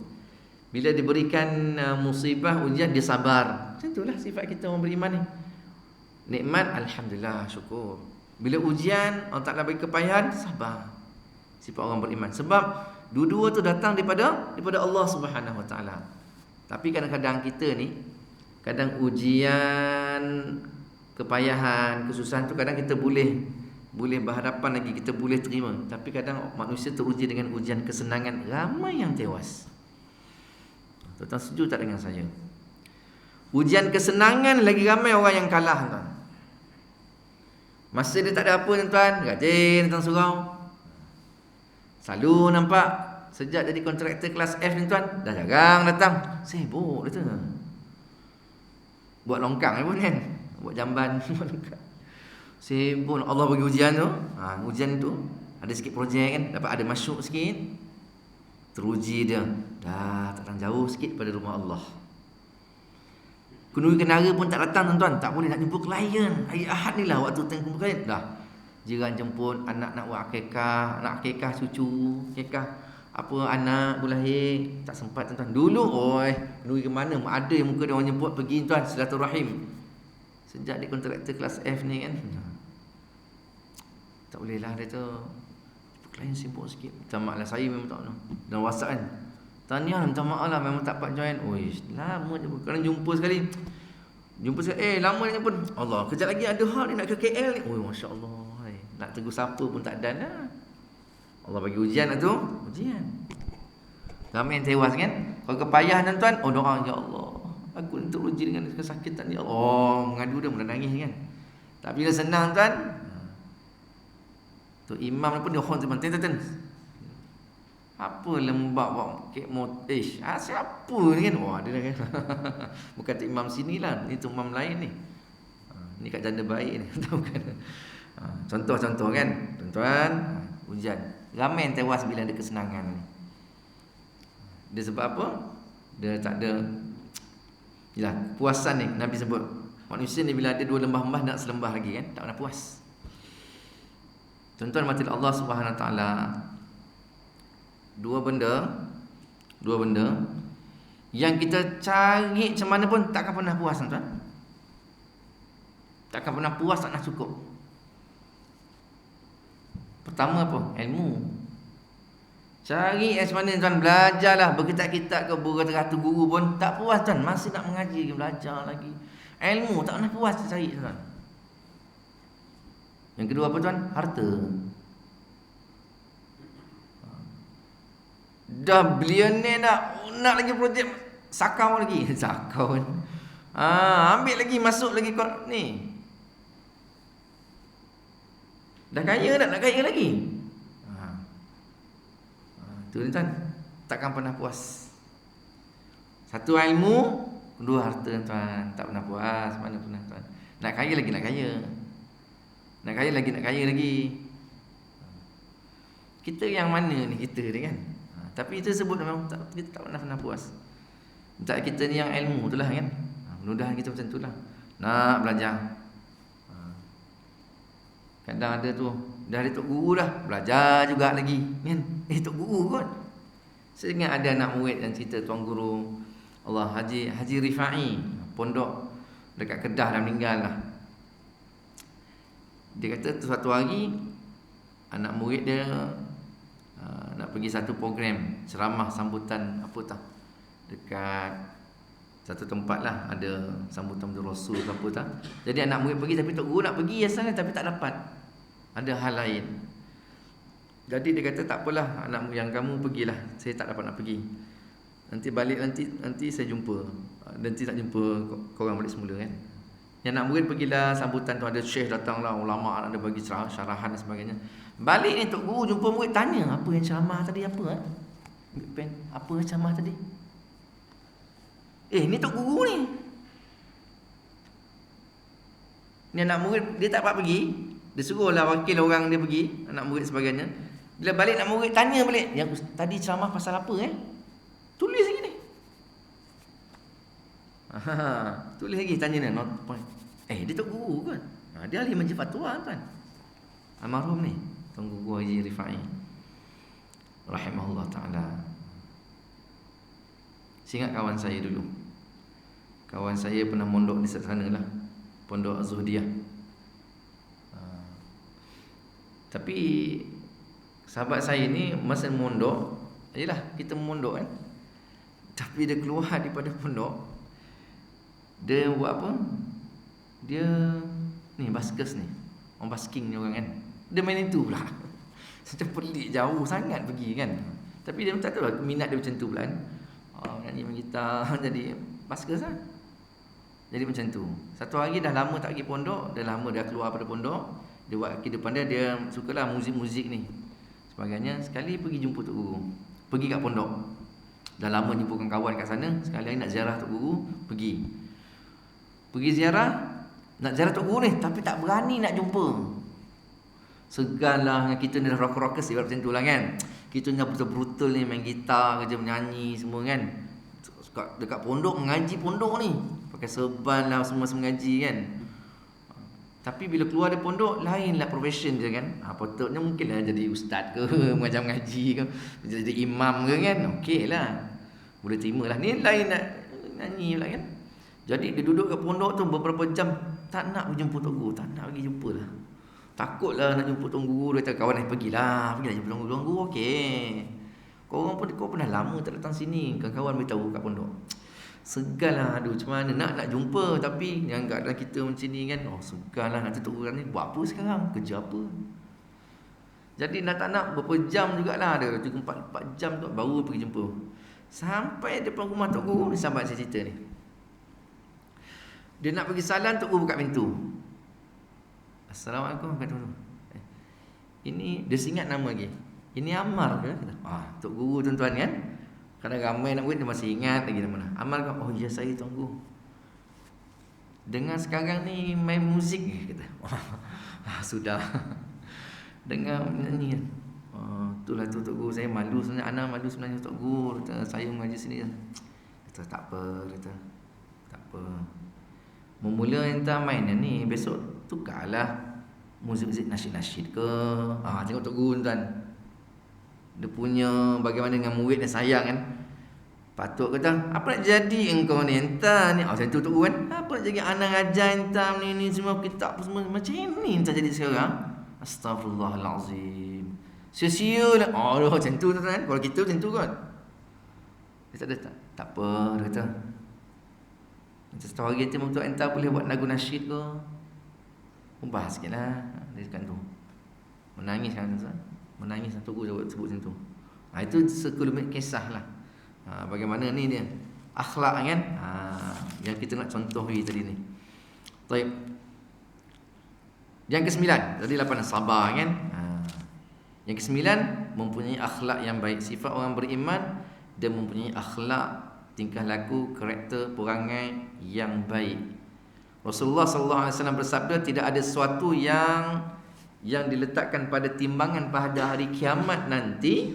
Bila diberikan musibah, ujian, dia sabar. Macam itulah sifat kita orang beriman ni. Nikmat, alhamdulillah, syukur. Bila ujian, Allah Ta'ala bagi kepayahan, sabar. Sifat orang beriman. Sebab dua-dua tu datang daripada Allah Subhanahu Wa Ta'ala. Tapi kadang-kadang kita ni, kadang ujian, kepayahan, kesusahan tu kadang kita boleh berhadapan lagi, kita boleh terima. Tapi kadang manusia teruji dengan ujian kesenangan, ramai yang tewas. Tuan-tuan setuju tak dengan saya? Ujian kesenangan lagi ramai orang yang kalah, tuan. Masa dia tak ada apa, tuan-tuan, rajin datang surau. Selalu nampak sejak jadi kontraktor kelas F ni, tuan, dah jarang datang. Sibuk dia tu. Buat longkang pun kan, buat jamban. Sibuk. Allah bagi ujian tu. Ujian tu ada sikit projek kan, dapat ada masuk sikit, teruji dia. Dah tak jauh sikit pada rumah Allah. Kenduri kenara pun tak datang, tuan-tuan. Tak boleh nak jumpa klien. Hari Ahad ni lah waktu tengah jumpa klien. Dah jiran jemput, anak nak buat akikah, nak akikah cucu, akikah apa anak boleh lahir, tak sempat, tuan-tuan. Dulu kenduri ke mana ada yang muka dia orang jemput pergi, tuan, silaturahim. Sejak dia kontraktor kelas F ni kan, tak boleh lah dia tu. Klien sibuk sikit. Minta maaf lah, saya memang tak nak. Dan WhatsApp kan, tahniah lah, minta maaf lah, memang tak dapat join. Lama je. Kadang jumpa sekali, lama ni pun, Allah, kejap lagi ada hal ni nak ke KL ni. Masya Allah, nak tunggu siapa pun tak ada lah. Allah bagi ujian lah tu. Ujian. Ramai yang tewas kan. Kalau kepayahan, tuan, doa, ya Allah, aku ni teruji dengan kesakitan, ya Allah. Mengadu dia, mula nangis kan. Tapi bila senang, tuan, tu imam pun dia horn tu, ten. Apa lembab buat kek motish. Siapa ni kan? Dia dah kan. Bukan tu imam sini lah, ni tu imam lain ni. Ni kat janda baik ni. Tahu kan? Contoh-contoh kan, tuan-tuan, ujian. Ramai yang tewas bila ada kesenangan ni. Dia sebab apa? Dia tak ada puasan ni. Nabi sebut, manusia ni bila ada 2 lembah-lembah nak selembah lagi kan, tak pernah puas. Tuan-tuan mati Allah Subhanahu Wa Taala, dua benda yang kita cari macam mana pun takkan pernah puas, tuan. Takkan pernah puas, tak nak cukup. Pertama apa? Ilmu. Cari macam mana, tuan, belajarlah, berkitab-kitab ke beratus-ratus guru pun tak puas, tuan. Masih nak mengaji, belajar lagi. Ilmu tak pernah puas cari, tuan. Yang kedua apa, tuan? Harta. Dah billionaire dah, nak lagi projek sakau lagi. Sakau kan. Ambil lagi, masuk lagi ni. Dah kaya nak kaya lagi. Tu ni, tuan, takkan pernah puas. Satu ilmu, kedua harta, tuan. Tak pernah puas, mana pernah, tuan. Nak kaya lagi, nak kaya. Nak kaya lagi, nak kaya lagi. Kita yang mana ni kita ni kan? Tapi kita sebut memang kita tak pernah puas. Tak, kita ni yang ilmu tu lah kan. Mudah-mudahan kita macam tu lah. Nak belajar. Kadang ada tu, dah ada tok guru dah, belajar juga lagi kan. Tok guru kot. Saya ingat ada anak murid yang cerita tuan guru Allah, Haji Rifai, pondok dekat Kedah, dah meninggal lah. Dia kata tu satu hari anak murid dia nak pergi satu program ceramah sambutan apa tah, dekat satu tempat lah, ada sambutan Rasul ke apa tah. Jadi anak murid pergi, tapi tok guru nak pergi asalnya tapi tak dapat, ada hal lain. Jadi dia kata tak apalah anak yang kamu pergilah, saya tak dapat nak pergi. Nanti balik nanti saya jumpa. Nanti tak jumpa korang balik semula kan. Yang nak murid pergilah sambutan tu, ada syekh datanglah, ulama ada bagi syarahan dan sebagainya. Balik ni tok guru jumpa murid, tanya apa yang ceramah tadi, apa ambil pen, apa ceramah tadi. Ni tok guru ni. Ni anak murid dia tak dapat pergi, dia suruhlah wakil orang dia pergi, anak murid sebagainya. Bila balik nak murid tanya balik, yang tadi ceramah pasal apa tulis lagi ni. Tulis lagi, tanya ni not point. Dia tok guru kan. Dia ahli majlis fatwa kan. Almarhum ni Tuan Guru Haji Rifai rahimahullah taala. Saya ingat kawan saya dulu. Kawan saya pernah mondok di sana lah, Pondok Az-Zuhdiyah. Tapi sahabat saya ni masa mondok, yalah kita mondok kan, Tapi dia keluar daripada pondok, dia buat apa? Dia ni baskers ni, orang basking ni orang kan, dia main itu pula. Macam pelik, jauh sangat pergi kan. Tapi dia tak tahu lah minat dia macam tu pula kan. Nyanyi main gitar jadi baskers lah. Jadi macam tu. Satu hari dah lama tak pergi pondok, dah lama dah keluar pada pondok, dia buat kaki depan dia sukalah muzik-muzik ni sebagainya. Sekali pergi jumpa Tok Guru, pergi kat pondok. Dah lama jumpa kawan kat sana, sekali hari nak ziarah Tok Guru, pergi ziarah, nak ziarah Tok Guru ni, tapi tak berani nak jumpa. Seganlah dengan kita ni dah rockers ibarat macam tu lah kan. Kita ni dah brutal ni, main gitar, kerja menyanyi semua kan. Dekat pondok, mengaji pondok ni, pakai serban lah semua mengaji kan. Tapi bila keluar dari pondok, lain lah profession dia kan. Patutnya mungkin lah jadi ustaz ke, mengajar mengaji ke, jadi imam ke kan. Okey lah, boleh terima lah. Ni lain nak nyanyi pula kan. Jadi dia duduk kat pondok tu beberapa jam, tak nak berjumpa Tok Guru, tak nak pergi jumpa lah. Takutlah nak jumpa Tok Guru. Dia kata kawan pergilah jumpa Tok Guru. Okey, kau pernah lama tak datang sini, kawan beritahu kat pondok. Seganlah, aduh macam mana nak jumpa, tapi yang keadaan kita macam ni kan. Seganlah nak Tok Guru ni, buat apa sekarang, kerja apa. Jadi tak nak berapa jam jugalah, ada cukup 4 jam tu baru pergi jumpa. Sampai depan rumah Tok Guru ni, sahabat saya cerita ni, dia nak pergi salam, Tok Guru buka pintu. Assalamualaikum, kata tu. Ini dia ingat nama lagi. Ini Ammar ke? Tok Guru tuan-tuan kan. Kadang ramai nak buat dia masih ingat lagi nama mana. Ammar kata, oh ya saya Tuan Guru. Dengar sekarang ni main muzik ke? Kata. Sudah. Dengar nyanyi kan. Itulah tu Tok Guru, saya malu sebenarnya. Ana malu sebenarnya Tok Guru. Kata, saya mengaji sini. Kata tak apa, tak apa. Memula entah main ni, besok tukarlah muzik-muzik nasyid-nasyid ke. Tengok Tok Guru tuan. Dia punya bagaimana dengan murid dan sayang kan. Patut kata, apa nak jadi engkau ni entah ni. Macam tu Tok Guru kan. Apa nak jadi anak ajar entah ni semua kitab semua macam ni entah jadi sekarang. Astaghfirullahalazim. Sia-sia lah. Macam tu kan. Kalau kita macam tu kan. Dia tak ada tak apa, dia kata. Macam satu hari kita untuk entah boleh buat lagu nasyid ke. Ubah sikit lah. Dia cakap tu. Menangis kan tuan. Menangis Tok Guru sebut macam tu. Itu sekelumit kisah lah. Bagaimana ni dia akhlak kan. Yang kita nak contohi tadi ni. Baik. Yang ke-9, tadi 8 sabar kan. Yang ke-9, mempunyai akhlak yang baik. Sifat orang beriman, dia mempunyai akhlak, tingkah laku, karakter, perangai yang baik. Rasulullah sallallahu alaihi wasallam bersabda, tidak ada sesuatu yang diletakkan pada timbangan pada hari kiamat nanti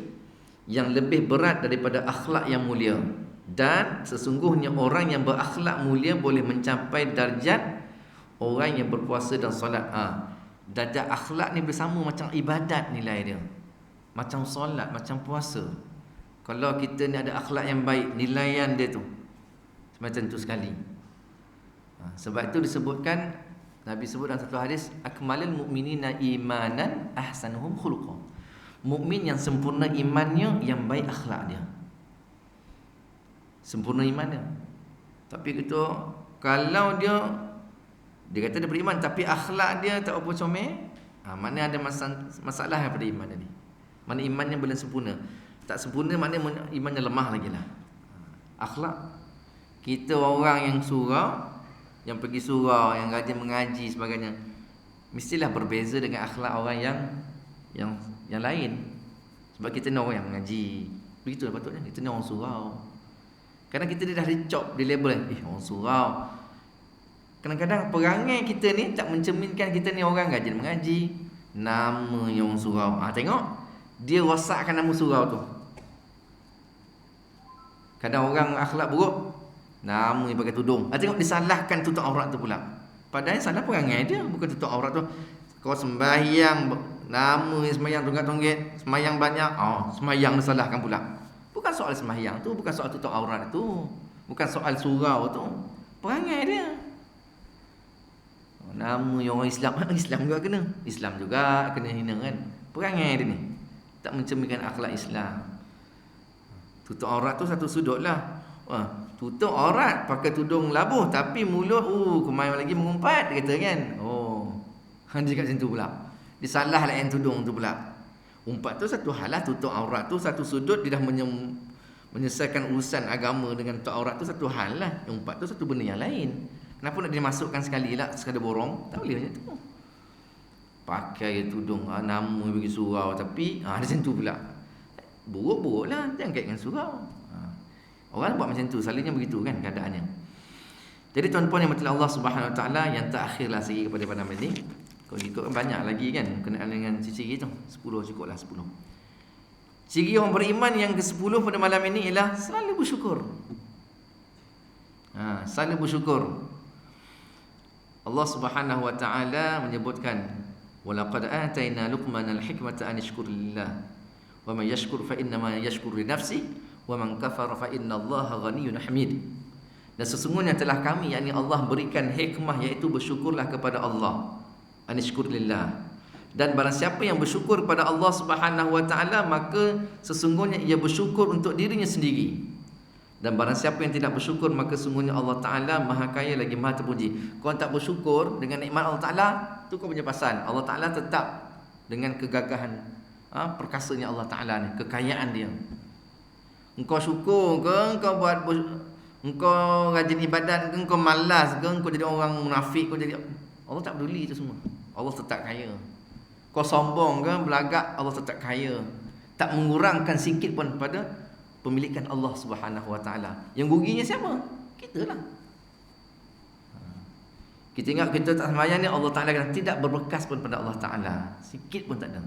yang lebih berat daripada akhlak yang mulia. Dan sesungguhnya orang yang berakhlak mulia boleh mencapai darjat orang yang berpuasa dan solat. Darjat akhlak ni bersama macam ibadat nilai dia. Macam solat, macam puasa. Kalau kita ni ada akhlak yang baik, nilaian dia tu macam tu sekali. Sebab itu disebutkan, Nabi sebut dalam satu hadis, akmalul mu'minina imanan ahsanuhum khuluqa. Mukmin yang sempurna imannya, yang baik akhlak dia. Sempurna imannya. Tapi itu kalau dia kata dia beriman tapi akhlak dia tak apa comel, maknanya ada masalah pada iman dia ni. Mana imannya belum sempurna. Tak sempurna maknanya imannya lemah lagi lah. Akhlak. Kita orang yang surau, yang pergi surau, yang rajin mengaji sebagainya, mestilah berbeza dengan akhlak orang yang lain. Sebab kita ni orang yang mengaji. Begitulah patutnya. Kita ni orang surau. Kadang kita dah dicop di label orang surau. Kadang-kadang perangai kita ni tak mencerminkan kita ni orang rajin mengaji. Nama yang orang surau. Tengok, dia rosakkan nama surau tu. Kadang orang akhlak buruk, nama yang pakai tudung. Tengok disalahkan tutup aurat tu pula. Padahal salah perangai dia, bukan tutup aurat tu. Kau sembahyang, nama yang sembahyang tonggak-tonggak, sembahyang banyak, sembahyang disalahkan pula. Bukan soal sembahyang tu, bukan soal tutup aurat tu, bukan soal surau tu. Perangai dia. Nama yang orang Islam, Islam juga kena hina kan. Perangai dia ni tak mencerminkan akhlak Islam. Tutup aurat tu satu sudut lah. Tutup aurat pakai tudung labuh, tapi mulut kemain lagi mengumpat, dia kata kan. Dia kat situ pula. Dia salah lah yang tudung tu pula. Umpat tu satu hal lah, tutup aurat tu satu sudut, dia dah menyelesaikan urusan agama dengan tutup aurat tu satu hal lah. Umpat tu satu benda yang lain. Kenapa nak dimasukkan sekali lah, sekadar borong? Tak boleh macam tu. Pakai tudung, nama bagi surau, tapi macam tu pula. Buruk-buruk lah, jangan kaitkan surau. Orang buat macam tu, selalunya begitu kan keadaannya. Jadi tuan-puan yang berkata Allah Subhanahu Wa Taala, yang terakhir lah segi kepada malam ini. Kalau ikut kan banyak lagi kan berkenaan dengan ciri tu. 10 cukuplah 10. Ciri orang beriman yang ke-10 pada malam ini ialah selalu bersyukur. Selalu bersyukur. Allah Subhanahu Wa Taala menyebutkan, walaqad atayna Luqmanal hikmata an yashkur lillah wa man yashkur fa innama yashkur li nafsi wa man kafara fa innallaha ghaniyyun hamid. Dan sesungguhnya telah kami, yakni Allah, berikan hikmah, iaitu bersyukurlah kepada Allah. An yashkur lillah. Dan barang siapa yang bersyukur kepada Allah Subhanahu Wa Taala, maka sesungguhnya ia bersyukur untuk dirinya sendiri. Dan barang siapa yang tidak bersyukur, maka sesungguhnya Allah Ta'ala maha kaya lagi maha terpuji. Kau tak bersyukur dengan nikmat Allah Ta'ala, tu kau punya pasal. Allah Ta'ala tetap dengan kegagahan, perkasanya Allah Ta'ala ni, kekayaan dia. Engkau syukur ke, engkau buat, engkau rajin ibadat ke, engkau malas ke, engkau jadi orang munafik, kau jadi, Allah tak peduli itu semua. Allah tetap kaya. Kau sombong ke, belagak, Allah tetap kaya. Tak mengurangkan sikit pun pada pemilikan Allah Subhanahu Wa Taala. Yang ruginya siapa? Kita lah. Kita ingat kita tak sembahyang ni, Allah Taala kata tidak berbekas pun pada Allah Taala. Sikit pun tak ada.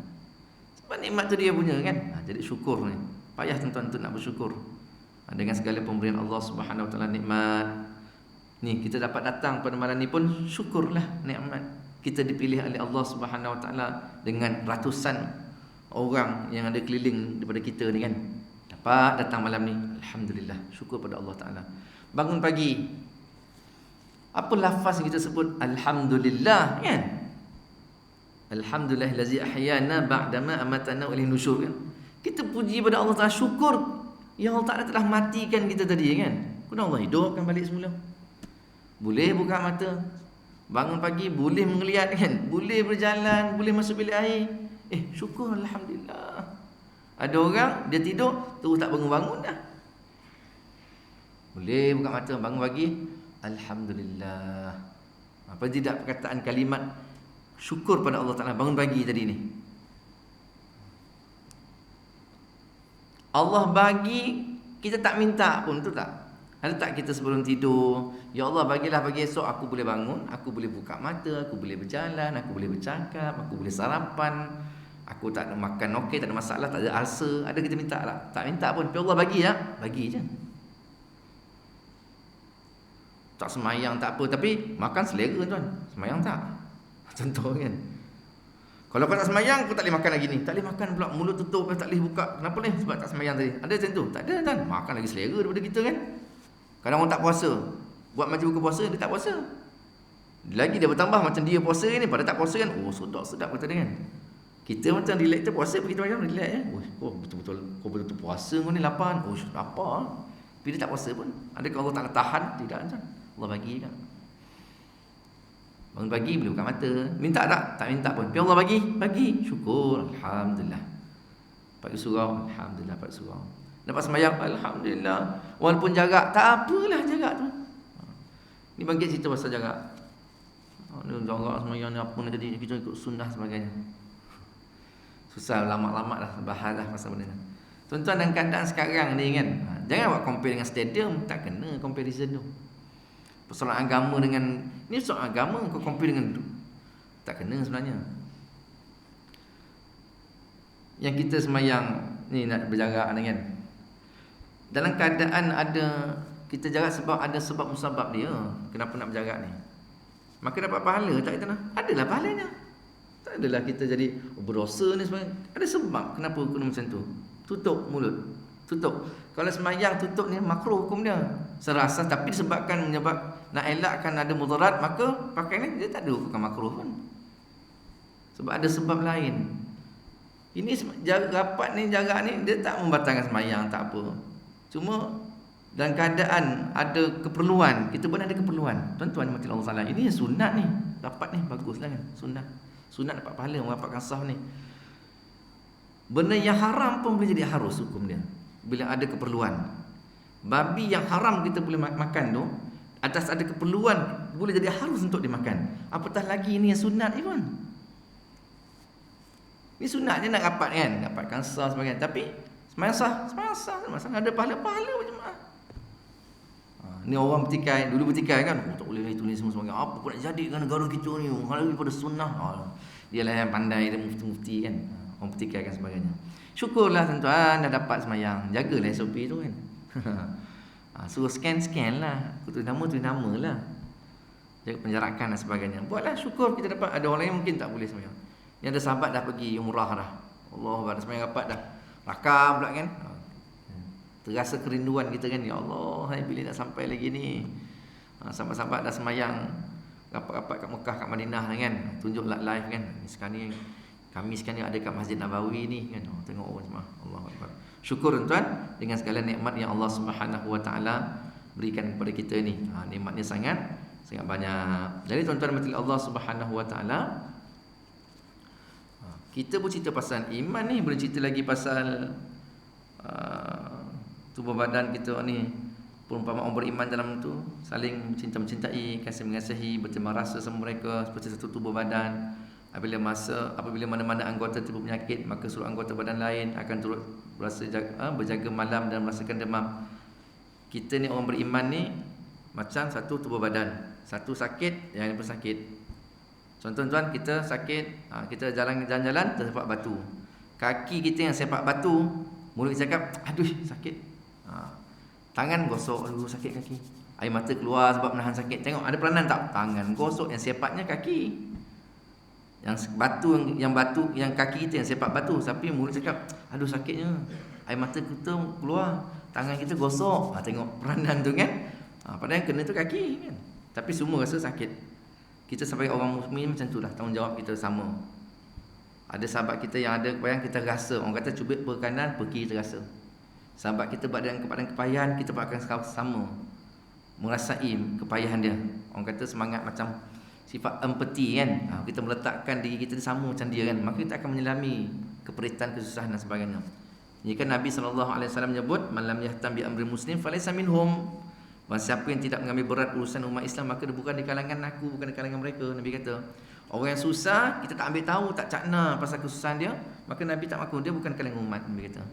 Sebab nikmat tu dia punya kan. Jadi syukur ni. Payah tuan-tuan tu nak bersyukur. Dengan segala pemberian Allah Subhanahu Wa Taala, nikmat. Ni kita dapat datang pada malam ni pun syukurlah nikmat. Kita dipilih oleh Allah Subhanahu Wa Taala dengan ratusan orang yang ada keliling daripada kita ni kan. Dapat datang malam ni, alhamdulillah, syukur pada Allah Taala. Bangun pagi, apa lafaz yang kita sebut? Alhamdulillah kan. Alhamdulillahillazi ahyana ba'dama amatana wa ilaihi nusyur kan. Kita puji pada Allah Taala, syukur ya Allah Taala telah matikan kita tadi kan. Kemudian Allah hidupkan balik semula. Boleh buka mata, bangun pagi, boleh menggeliat kan, boleh berjalan, boleh masuk bilik air. Syukur alhamdulillah. Ada orang dia tidur terus tak bangun-bangun dah. Boleh buka mata, bangun pagi, alhamdulillah. Apa tidak perkataan kalimat syukur pada Allah Taala bangun pagi tadi ni. Allah bagi, kita tak minta pun, tu tak? Ada tak kita sebelum tidur, ya Allah bagilah pagi esok aku boleh bangun, aku boleh buka mata, aku boleh berjalan, aku boleh bercakap, aku boleh sarapan, aku tak ada makan okey, tak ada masalah, tak ada ulcer. Ada kita minta tak? Tak minta pun, tapi Allah bagi ya, bagi je. Tak semayang tak apa, tapi makan selera tuan. Semayang tak? Contoh kan. Kalau kau tak semayang, kau tak boleh makan lagi ni. Tak boleh makan pula, mulut tutup, tak boleh buka. Kenapa ni? Sebab tak semayang tadi. Ada macam tu? Tak ada tuan. Makan lagi selera daripada kita kan. Kadang orang tak puasa, buat macam buka puasa, dia tak puasa. Lagi dia bertambah macam dia puasa ni, pada tak puasa kan. Sedap kata dia kan. Kita macam relax, kita puasa, kita macam relax ya. Betul-betul kau betul-betul puasa kau ni lapar. Lapar. Tapi dia tak puasa pun. Adakah Allah tak tahan? Tidak kan. Allah bagi kan. Bangun pagi boleh buka mata. Minta tak? Tak minta pun. Tapi Allah bagi. Syukur, alhamdulillah. Pakai surau, alhamdulillah pakai surau. Dapat sembahyang, alhamdulillah. Walaupun jarak, tak apalah jarak tu. Ni bangkit cerita pasal jarak. Jarak sembahyang ni apa nak jadi, kita ikut sunnah sebagainya. Susah lama-lama dah bahas dah pasal benda ni. Tuan-tuan, dalam keadaan sekarang ni kan, jangan buat compare dengan stadium, tak kena comparison tu. Persoalan agama dengan ni, soal agama kau compare dengan tu, tak kena sebenarnya. Yang kita semayang ni nak berjarak ni kan, dalam keadaan ada kita jarak sebab ada sebab musabab dia kenapa nak berjarak ni, maka dapat pahala tak kita nak? Adalah pahalanya. Tak adalah kita jadi berdosa ni sebenarnya. Ada sebab kenapa kena macam tu. Tutup mulut, tutup. Kalau semayang tutup ni makruh hukum dia serasa, tapi disebabkan menyebab nak elakkan ada mudarat, maka pakai ni dia tak ada hukum makruh pun. Sebab ada sebab lain. Ini rapat ni, jarak ni dia tak membatalkan semayang, tak apa. Cuma dalam keadaan ada keperluan, kita pun ada keperluan. Tuan-tuan mati Allah Taala, ini sunat ni, dapat ni baguslah kan, sunat. Sunat dapat pahala, mendapatkan sah ni. Benda yang haram pun boleh jadi harus hukum dia bila ada keperluan. Babi yang haram kita boleh makan tu, atas ada keperluan boleh jadi harus untuk dimakan. Apatah lagi ni yang sunat ni pun. Ni sunat je nak dapat kan, dapatkan sah sebagainya. Tapi sembahyang sah, masalah ada pahala-pahala berjemaah. Ni orang bertikai, dulu bertikai kan, tak boleh tulis semua sebagainya. Apa pun nak jadi kan negara kita ni, kalau daripada sunnah. Dia lah yang pandai, dia mufti-mufti kan. Orang bertikai kan sebagainya. Syukurlah tuan-tuan dah dapat sembahyang. Jagalah SOP tu kan. Suruh scan lah, tulis nama lah, jaga penjarakan dan sebagainya. Buatlah, syukur kita dapat. Ada orang yang mungkin tak boleh sembahyang. Yang ada sahabat dah pergi umrah dah, Allah dah sembahyang dapat dah, rakam pula kan. Terasa kerinduan kita kan, ya Allah, hai bila nak sampai lagi ni. Sahabat-sahabat dah sembahyang rapat-rapat kat Mekah, kat Madinah kan, tunjuk live kan. Sekarang ni kami sekarang ada kat Masjid Nabawi ni kan. Tengok orang semua, Allahu Akbar. Syukur tuan dengan segala nikmat yang Allah Subhanahu Wa Taala berikan kepada kita ni. Nikmatnya sangat banyak. Jadi tuan-tuan mati Allah Subhanahu Wa Taala, kita bercerita pasal iman ni, boleh cerita lagi pasal tubuh badan kita ni. Perumpamaan orang beriman dalam tu saling cinta-mencintai, kasih mengasihi, berterima rasa sama mereka seperti satu tubuh badan. Apabila mana-mana anggota timbul penyakit, maka seluruh anggota badan lain akan turut berjaga malam dan merasakan demam. Kita ni orang beriman ni macam satu tubuh badan. Satu sakit, yang lain pun sakit. Contoh tuan, kita sakit, kita jalan-jalan tersepak batu. Kaki kita yang sepak batu, mulut kita cakap, aduh sakit. Tangan gosok, aduh sakit kaki. Air mata keluar sebab menahan sakit. Tengok ada peranan tak? Tangan gosok, yang sepaknya kaki. Yang kaki kita yang sepak batu, tapi mulut cakap, aduh sakitnya. Air mata kita keluar, tangan kita gosok. Tengok peranan tu kan. Padahal yang kena tu kaki kan. Tapi semua rasa sakit. Kita sebagai orang mukmin macam itulah, tanggungjawab kita sama. Ada sahabat kita yang ada kepayahan, kita rasa. Orang kata cubit per kanan, per kiri kita rasa. Sahabat kita berada dalam keadaan kepayahan, kita akan sama merasai kepayahan dia. Orang kata semangat macam sifat empati kan. Kita meletakkan diri kita sama macam dia kan, maka kita akan menyelami keperitan, kesusahan dan sebagainya. Ini kan Nabi SAW menyebut, man lam yahtam bi amri muslim falaysa minhum. Siapa yang tidak mengambil berat urusan umat Islam, maka dia bukan di kalangan aku, bukan di kalangan mereka. Nabi kata, orang yang susah kita tak ambil tahu, tak cakna pasal kesusahan dia, maka Nabi tak mengaku dia bukan kalangan umat. Nabi kata,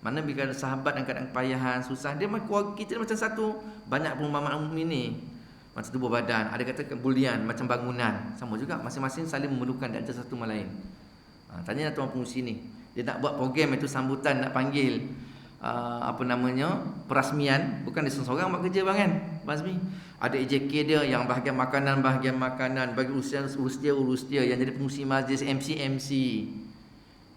mana bila ada sahabat dalam keadaan kepayahan, susah, dia kita macam satu. Banyak perumpamaan mukmin ni macam tubuh badan, ada kata kebulian macam bangunan. Sama juga, masing-masing saling memerlukan di antara satu sama lain. Tanya tuan pengurusi ni, dia nak buat program itu sambutan, nak panggil perasmian, bukan dia seorang buat kerja bang kan, Basmi. Ada EJK dia yang bahagian makanan, bagi urus dia, yang jadi pengurusi majlis, MC,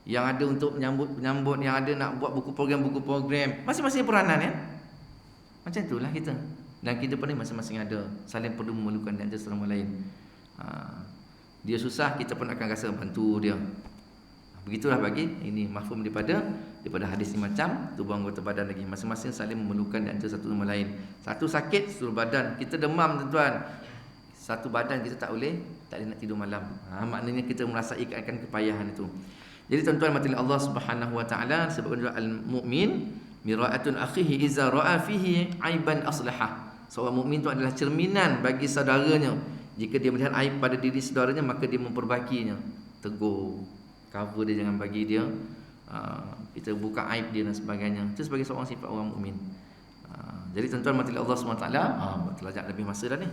yang ada untuk menyambut, yang ada nak buat buku program, masing-masing peranan kan. Macam itulah kita. Dan kita pun ni masing-masing ada, saling perlu memerlukan di antara sama lain. Dia susah, kita pun akan rasa bantu dia. Begitulah bagi ini mafhum daripada hadis ni, macam tubuh anggota badan lagi, masing-masing saling memerlukan di antara satu sama lain. Satu sakit seluruh badan, kita demam tuan-tuan, satu badan kita tak boleh nak tidur malam. Maknanya kita merasai akan kepayahan itu. Jadi tuan-tuan mati Allah Subhanahu Wa Taala sebab al-mu'min mira'atun akhihi iza ra'a fihi aiban aslahah. Seorang mukmin itu adalah cerminan bagi saudaranya. Jika dia melihat aib pada diri saudaranya, maka dia memperbaikinya. Tegur, cover dia, jangan bagi dia kita buka aib dia dan sebagainya. Itu sebagai seorang sifat orang mukmin. Jadi tuan-tuan mati Allah SWT, telah lebih masa dah ni.